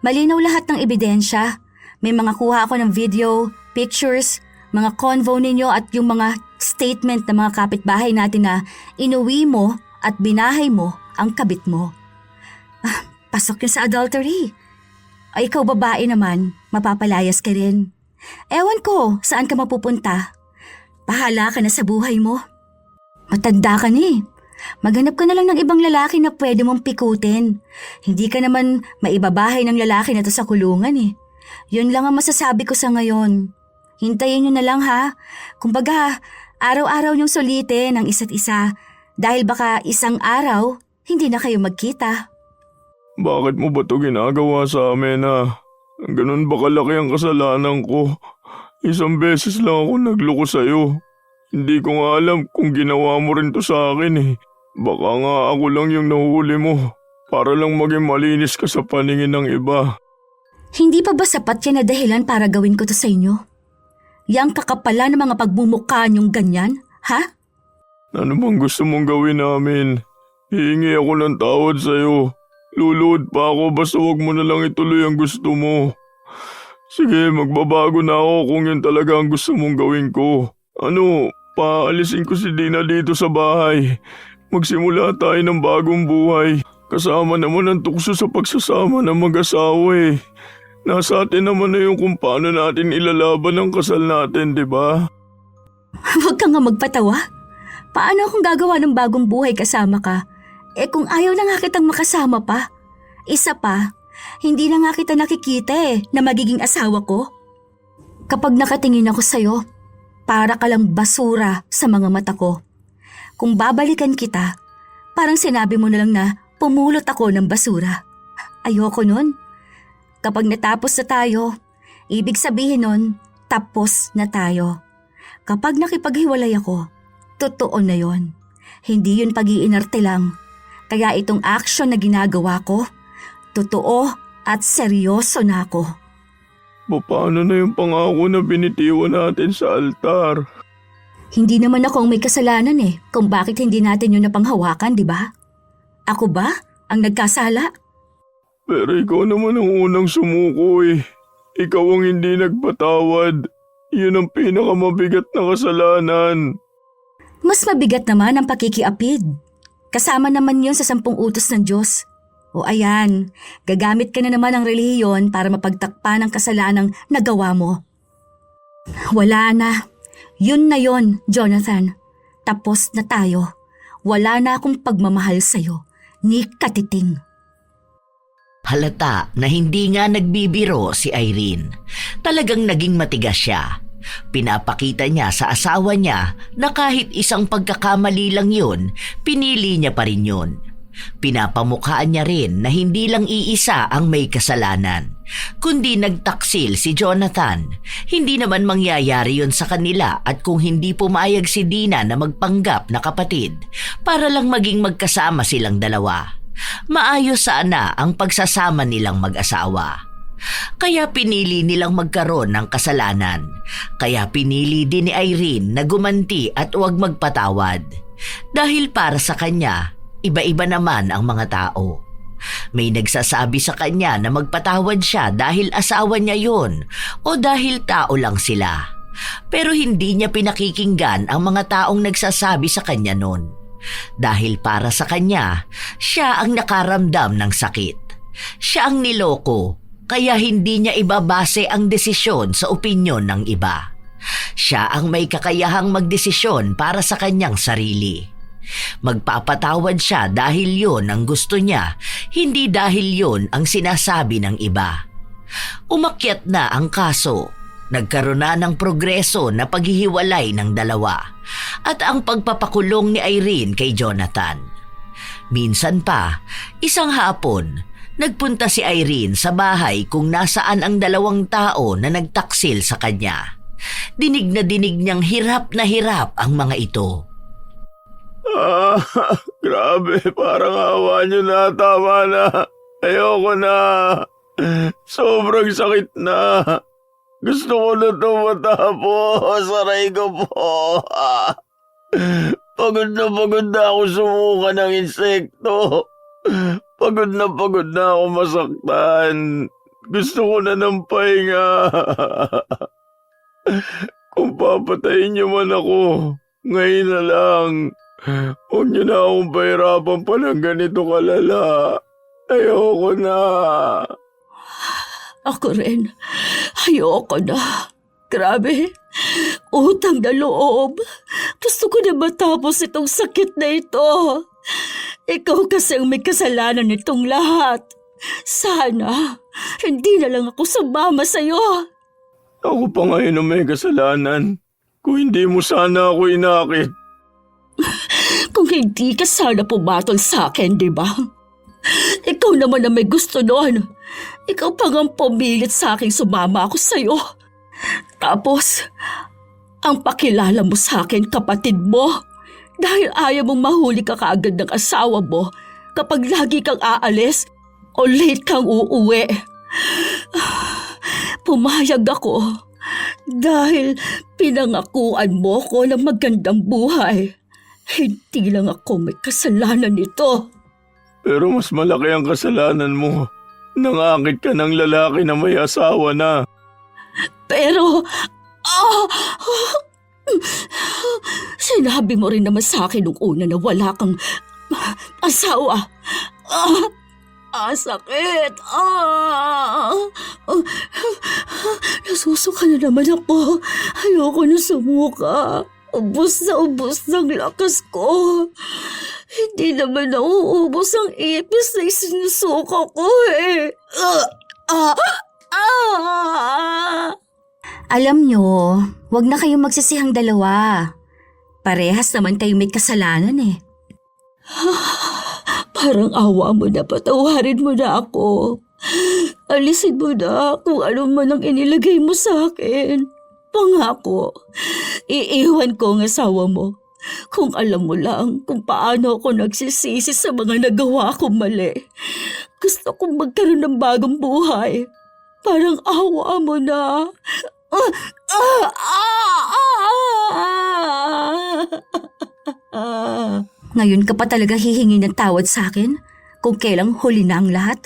Malinaw lahat ng ebidensya. May mga kuha ako ng video, pictures, mga convo ninyo at yung mga statement ng mga kapitbahay natin na inuwi mo at binahay mo ang kabit mo. Pasok yun sa adultery. Ay ikaw babae naman, mapapalayas ka rin. Ewan ko saan ka mapupunta. Bahala ka na sa buhay mo. Matanda ka na eh. Maghanap ka na lang ng ibang lalaki na pwede mong pikutin. Hindi ka naman maibabahay ng lalaki na to sa kulungan eh. Yun lang ang masasabi ko sa ngayon. Hintayin nyo na lang ha. Kumbaga, araw-araw nyong sulitin ang isa't isa. Dahil baka isang araw, hindi na kayo magkita. Bakit mo ba ito ginagawa sa amin Ganun ba kalaki ang kasalanan ko? Isang beses lang ako nagloko sa'yo. Hindi ko nga alam kung ginawa mo rin to sa akin eh. Baka nga ako lang yung nahuli mo para lang maging malinis ka sa paningin ng iba. Hindi pa ba sapat yan na dahilan para gawin ko to sa inyo? Yang kakapala ng mga pagmumukha niyong ganyan, ha? Ano bang gusto mong gawin namin? Hihingi ako ng tawad sa'yo. Luluhod pa ako basta wag mo na lang ituloy ang gusto mo. Sige, magbabago na ako kung yun talaga ang gusto mong gawin ko. Ano, paalisin ko si Dina dito sa bahay. Magsimula tayo ng bagong buhay. Kasama naman ang tukso sa pagsasama ng mag-asawa eh. Nasa atin naman na yung kung paano natin ilalaban ang kasal natin, di ba? Huwag ka nga magpatawa. Paano akong gagawa ng bagong buhay kasama ka? Kung ayaw na nga kitang makasama pa. Isa pa, hindi na nga kita nakikita na magiging asawa ko. Kapag nakatingin ako sa'yo, para ka lang basura sa mga mata ko. Kung babalikan kita, parang sinabi mo na lang na pumulot ako ng basura. Ayoko nun. Kapag natapos na tayo, ibig sabihin nun, tapos na tayo. Kapag nakipaghiwalay ako, totoo na yon. Hindi yun pag-iinarte lang. Kaya itong action na ginagawa ko, totoo at seryoso na ako. Paano na yung pangako na binitiwan natin sa altar? Hindi naman ako ang may kasalanan kung bakit hindi natin yun napanghawakan, di ba? Ako ba ang nagkasala? Pero ikaw naman ang unang sumuko eh. Ikaw ang hindi nagpatawad. Yun ang pinakamabigat na kasalanan. Mas mabigat naman ang pakikiapid. Kasama naman yun sa 10 utos ng Diyos. O ayan, gagamit ka na naman ng relihiyon para mapagtakpan ang kasalanang nagawa mo. Wala na. Yun na yon, Jonathan. Tapos na tayo. Wala na akong pagmamahal sa'yo, ni katiting. Halata na hindi nga nagbibiro si Irene. Talagang naging matigas siya. Pinapakita niya sa asawa niya na kahit isang pagkakamali lang yun, pinili niya pa rin yun. Pinapamukhaan niya rin na hindi lang iisa ang may kasalanan, kundi nagtaksil si Jonathan. Hindi naman mangyayari yun sa kanila at kung hindi pumayag si Dina na magpanggap na kapatid para lang maging magkasama silang dalawa, maayos sana ang pagsasama nilang mag-asawa. Kaya pinili nilang magkaroon ng kasalanan. Kaya pinili din ni Irene na gumanti at huwag magpatawad. Dahil para sa kanya, iba-iba naman ang mga tao. May nagsasabi sa kanya na magpatawad siya dahil asawa niya yun o dahil tao lang sila. Pero hindi niya pinakikinggan ang mga taong nagsasabi sa kanya nun. Dahil para sa kanya, siya ang nakaramdam ng sakit. Siya ang niloko kaya hindi niya ibabase ang desisyon sa opinyon ng iba. Siya ang may kakayahang magdesisyon para sa kanyang sarili. Magpapatawad siya dahil yon ang gusto niya, hindi dahil yon ang sinasabi ng iba. Umakyat na ang kaso. Nagkaroon na ng progreso na paghihiwalay ng dalawa at ang pagpapakulong ni Irene kay Jonathan. Minsan pa, isang hapon, nagpunta si Irene sa bahay kung nasaan ang dalawang tao na nagtaksil sa kanya. Dinig na dinig niyang hirap na hirap ang mga ito. Grabe, parang awa nyo na, tama na. Ayoko na. Sobrang sakit na. Gusto ko na ito matapos. Aray ko po. Pagod na ako sumuka ng insekto. Pagod na ako masaktan. Gusto ko na ng pahinga. Kung papatayin niyo man ako, ngayon na lang. Huwag niyo na akong pahirapan pa ng ganito kalala. Ayoko na. Ako rin. Ayoko na. Grabe. Utang na loob. Gusto ko na matapos itong sakit na ito. Ikaw kasi ang may kasalanan nitong lahat. Sana, hindi na lang ako sumama sa'yo. Ako pa ngayon ang may kasalanan. Kung hindi mo sana ako inakit. Kung hindi ka sana pumatol sa akin, di ba? Ikaw naman ang may gusto noon. Ikaw pa ang pumilit sa akin sumama ako sa'yo. Tapos, ang pakilala mo sa akin kapatid mo dahil ayaw mong mahuli ka kaagad ng asawa mo kapag lagi kang aalis o late kang uuwi. Pumayag ako dahil pinangakuan mo ko ng magandang buhay. Hindi lang ako may kasalanan nito. Pero mas malaki ang kasalanan mo. Nangakit ka ng lalaki na may asawa na. Pero, sinabi mo rin naman sa akin nung una na wala kang asawa. Sakit. Nasusuka na naman ako. Ayoko na sumuka. Ubus ng lakas ko. Hindi naman nauubos ang ipis na isinusuka ko eh. Alam nyo, wag na kayong magsisihang dalawa. Parehas naman kayong may kasalanan eh. Parang awa mo na, patawarin mo na ako. Alisin mo na kung ano man ang inilagay mo sa akin. Pangako, iiwan ko ang asawa mo. Kung alam mo lang kung paano ako nagsisisi sa mga nagawa kong mali. Gusto kong magkaroon ng bagong buhay. Parang awa mo na. Ngayon ka pa talaga hihingi ng tawad sa akin kung kailang huli na ang lahat?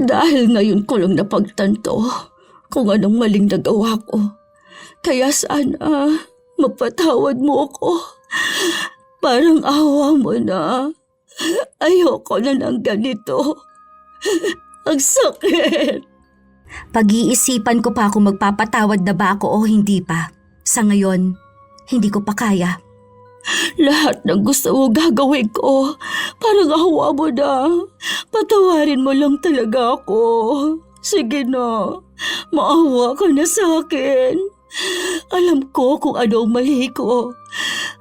Dahil ngayon ko lang napagtanto kung anong maling nagawa ko. Kaya sana mapatawad mo ako. Parang awa mo na. Ayoko na ng ganito. Ang sakit. Pag-iisipan ko pa kung magpapatawad na ba ako o hindi pa. Sa ngayon, hindi ko pa kaya. Lahat ng gusto mo gagawin ko. Parang awa mo na. Patawarin mo lang talaga ako. Sige na. Maawa ka na sa akin. Alam ko kung ano ang mali ko.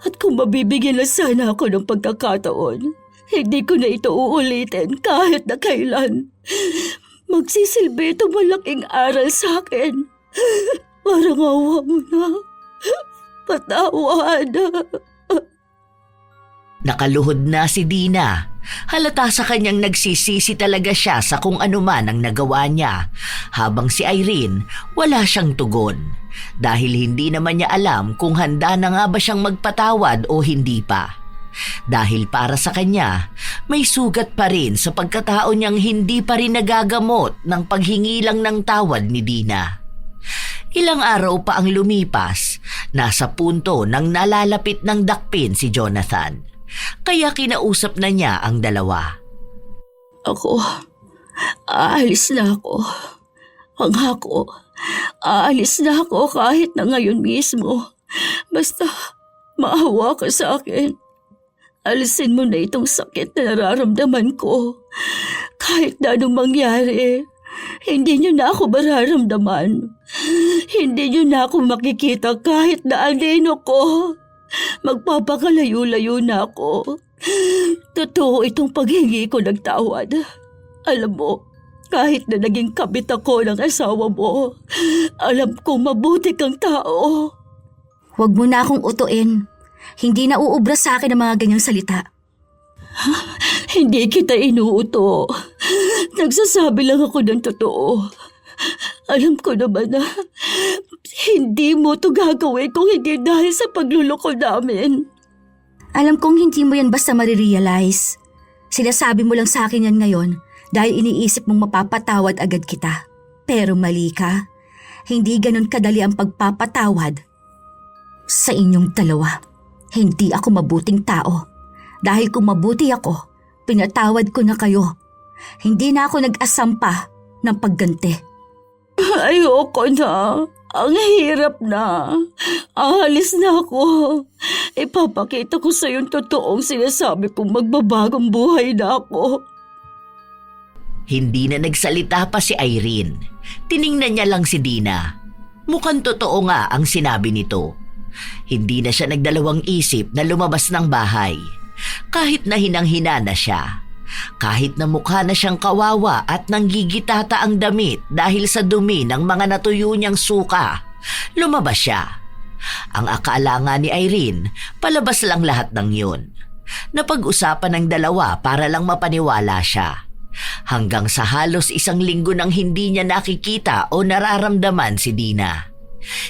At kung mabibigyan na sana ako ng pagkakataon, hindi ko na ito uulitin kahit na kailan. Magsisilbi itong malaking aral sa akin. Parang awa mo na. Patawad. Nakaluhod na si Dina. Halata sa kanyang nagsisisi talaga siya sa kung ano man ang nagawa niya, habang si Irene wala siyang tugon dahil hindi naman niya alam kung handa na nga ba siyang magpatawad o hindi pa. Dahil para sa kanya, may sugat pa rin sa pagkatao niyang hindi pa rin nagagamot ng paghingi lang ng tawad ni Dina. Ilang araw pa ang lumipas, nasa punto nang nalalapit ng dakpin si Jonathan. Kaya kinausap na niya ang dalawa. Ako, aalis na ako. Pangako, aalis na ako kahit na ngayon mismo. Basta maawa ka sa akin. Alisin mo na itong sakit na nararamdaman ko. Kahit na anong mangyari, hindi niyo na ako mararamdaman. Hindi niyo na ako makikita kahit na anino ko. Magpapakalayo-layo na ako. Totoo itong paghingi ko ng tawad. Alam mo, kahit na naging kabit ako ng asawa mo, alam kong mabuti kang tao. Huwag mo na akong utuin. Hindi na uubra sa akin ang mga ganyang salita. Hindi kita inuuto. Nagsasabi lang ako ng totoo. Alam ko naman na hindi mo to gagawin kung hindi dahil sa pagluloko namin. Alam kong hindi mo yan basta marirealize. Sinasabi mo lang sa akin yan ngayon dahil iniisip mong mapapatawad agad kita. Pero mali ka. Hindi ganun kadali ang pagpapatawad. Sa inyong dalawa, hindi ako mabuting tao. Dahil kung mabuti ako, pinatawad ko na kayo. Hindi na ako nag-asampa ng pagganti. Ayoko na. Ang hirap na. Aalis na ako. Ipapakita ko sa yung totoong sinasabi kong magbabagong buhay na ako. Hindi na nagsalita pa si Irene. Tiningnan niya lang si Dina. Mukhang totoo nga ang sinabi nito. Hindi na siya nagdalawang isip na lumabas ng bahay. Kahit na hinang-hina na siya. Kahit na mukha na siyang kawawa at nanggigitata ang damit dahil sa dumi ng mga natuyo niyang suka, lumabas siya. Ang akala nga ni Irene, palabas lang lahat ng yun. Napag-usapan ng dalawa para lang mapaniwala siya. Hanggang sa halos 1 linggo nang hindi niya nakikita o nararamdaman si Dina.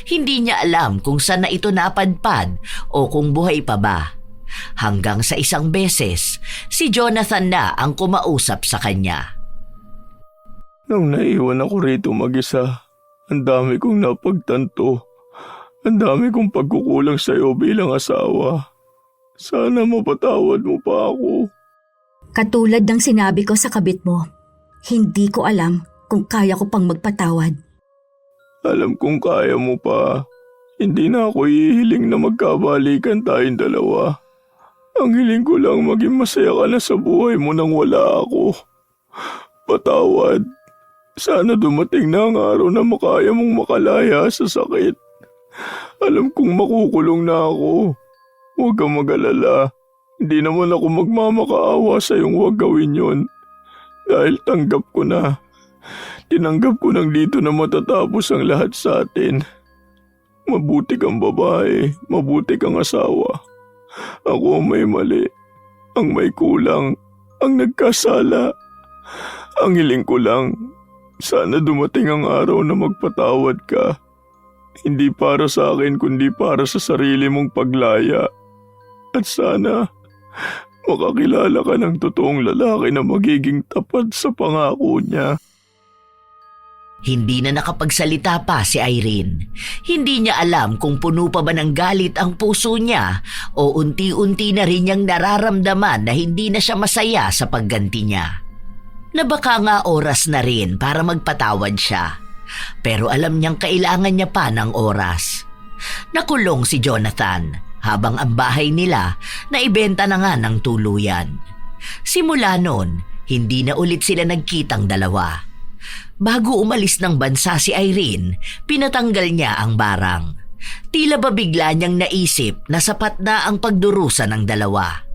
Hindi niya alam kung saan na ito napadpad o kung buhay pa ba. Hanggang sa isang beses, si Jonathan na ang kumausap sa kanya. Nung naiwan ako rito mag-isa, ang dami kong napagtanto. Ang dami kong pagkukulang sa'yo bilang asawa. Sana mapatawad mo pa ako. Katulad ng sinabi ko sa kabit mo, hindi ko alam kung kaya ko pang magpatawad. Alam kong kaya mo pa. Hindi na ako hihiling na magkabalikan tayong dalawa. Ang hiling ko lang maging masaya ka na sa buhay mo nang wala ako. Patawad. Sana dumating na ang araw na makaya mong makalaya sa sakit. Alam kong makukulong na ako. Huwag kang mag-alala. Hindi naman ako magmamakaawa sa iyong huwag gawin yon. Dahil tanggap ko na. Tinanggap ko nang dito na matatapos ang lahat sa atin. Mabuti kang babae, mabuti kang asawa. Ako ang may mali, ang may kulang, ang nagkasala. Ang hiling ko lang, sana dumating ang araw na magpatawad ka. Hindi para sa akin kundi para sa sarili mong paglaya. At sana makakilala ka ng totoong lalaki na magiging tapat sa pangako niya. Hindi na nakapagsalita pa si Irene. Hindi niya alam kung puno pa ba ng galit ang puso niya o unti-unti na rin niyang nararamdaman na hindi na siya masaya sa pagganti niya. Na baka nga oras na rin para magpatawad siya. Pero alam niyang kailangan niya pa ng oras. Nakulong si Jonathan habang ang bahay nila naibenta na nga ng tuluyan. Simula noon, hindi na ulit sila nagkitang dalawa. Bago umalis ng bansa si Irene, pinatanggal niya ang barang. Tila ba bigla niyang naisip na sapat na ang pagdurusa ng dalawa.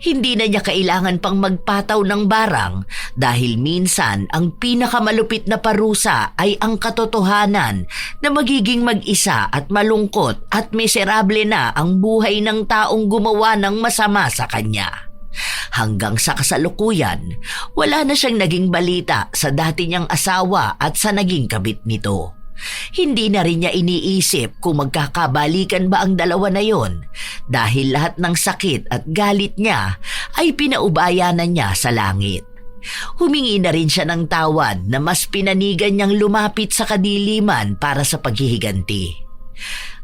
Hindi na niya kailangan pang magpataw ng barang dahil minsan ang pinakamalupit na parusa ay ang katotohanan na magiging mag-isa at malungkot at miserable na ang buhay ng taong gumawa ng masama sa kanya. Hanggang sa kasalukuyan, wala na siyang naging balita sa dati niyang asawa at sa naging kabit nito. Hindi na rin niya iniisip kung magkakabalikan ba ang dalawa na yon dahil lahat ng sakit at galit niya ay pinaubayanan niya sa langit. Humingi na rin siya ng tawad na mas pinanigan niyang lumapit sa kadiliman para sa paghihiganti.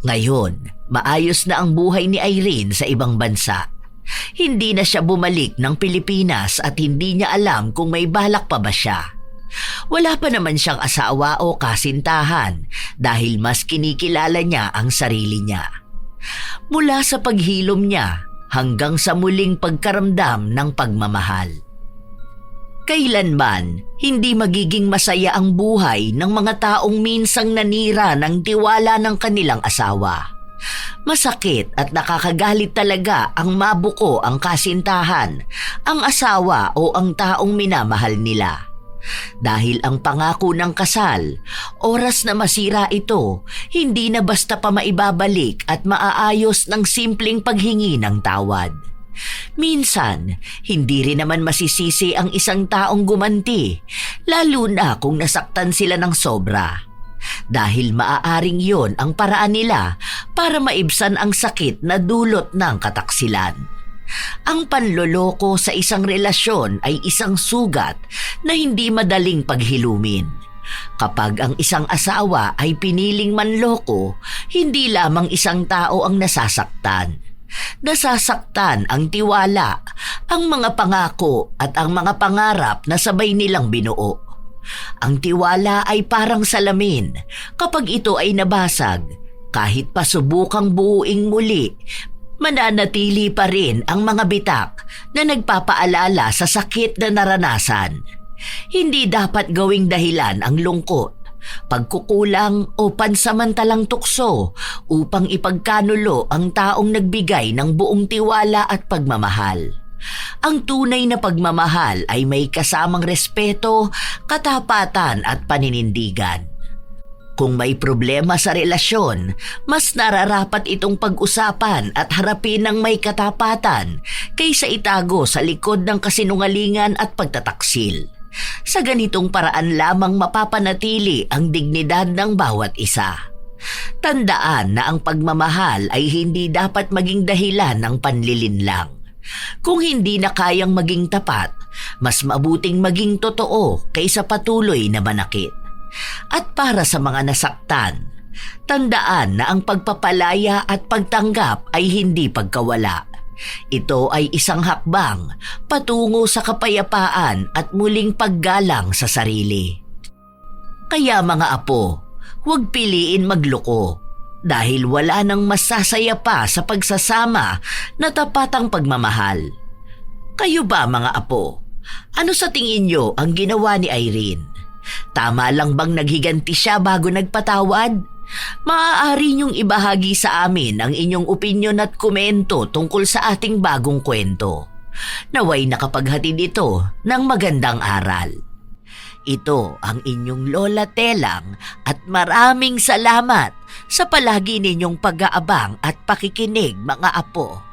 Ngayon, maayos na ang buhay ni Irene sa ibang bansa. Hindi na siya bumalik ng Pilipinas at hindi niya alam kung may balak pa ba siya. Wala pa naman siyang asawa o kasintahan dahil mas kinikilala niya ang sarili niya. Mula sa paghilom niya hanggang sa muling pagkaramdam ng pagmamahal. Kailanman, hindi magiging masaya ang buhay ng mga taong minsang nanira ng tiwala ng kanilang asawa. Masakit at nakakagalit talaga ang mabuko ang kasintahan, ang asawa o ang taong minamahal nila. Dahil ang pangako ng kasal, oras na masira ito, hindi na basta pa maibabalik at maaayos ng simpleng paghingi ng tawad. Minsan, hindi rin naman masisisi ang isang taong gumanti, lalo na kung nasaktan sila ng sobra. Dahil maaaring yon ang paraan nila para maibsan ang sakit na dulot ng kataksilan. Ang panloloko sa isang relasyon ay isang sugat na hindi madaling paghilumin. Kapag ang isang asawa ay piniling manloko, hindi lamang isang tao ang nasasaktan. Nasasaktan ang tiwala, ang mga pangako at ang mga pangarap na sabay nilang binuo. Ang tiwala ay parang salamin. Kapag ito ay nabasag, kahit pa subukang buuing muli, mananatili pa rin ang mga bitak na nagpapaalala sa sakit na naranasan. Hindi dapat gawing dahilan ang lungkot, pagkukulang o pansamantalang tukso upang ipagkanulo ang taong nagbigay ng buong tiwala at pagmamahal. Ang tunay na pagmamahal ay may kasamang respeto, katapatan at paninindigan. Kung may problema sa relasyon, mas nararapat itong pag-usapan at harapin ng may katapatan kaysa itago sa likod ng kasinungalingan at pagtataksil. Sa ganitong paraan lamang mapapanatili ang dignidad ng bawat isa. Tandaan na ang pagmamahal ay hindi dapat maging dahilan ng panlilinlang. Kung hindi na kayang maging tapat, mas mabuting maging totoo kaysa patuloy na manakit. At para sa mga nasaktan, tandaan na ang pagpapalaya at pagtanggap ay hindi pagkawala. Ito ay isang hakbang patungo sa kapayapaan at muling paggalang sa sarili. Kaya mga apo, huwag piliin magloko dahil wala nang masasaya pa sa pagsasama na tapatang pagmamahal. Kayo ba mga apo? Ano sa tingin nyo ang ginawa ni Irene? Tama lang bang naghiganti siya bago nagpatawad? Maaari niyong ibahagi sa amin ang inyong opinyon at komento tungkol sa ating bagong kwento. Naway nakapaghatid ito ng magandang aral. Ito ang inyong Lola Telang at maraming salamat sa palagi ninyong pag-aabang at pakikinig mga apo.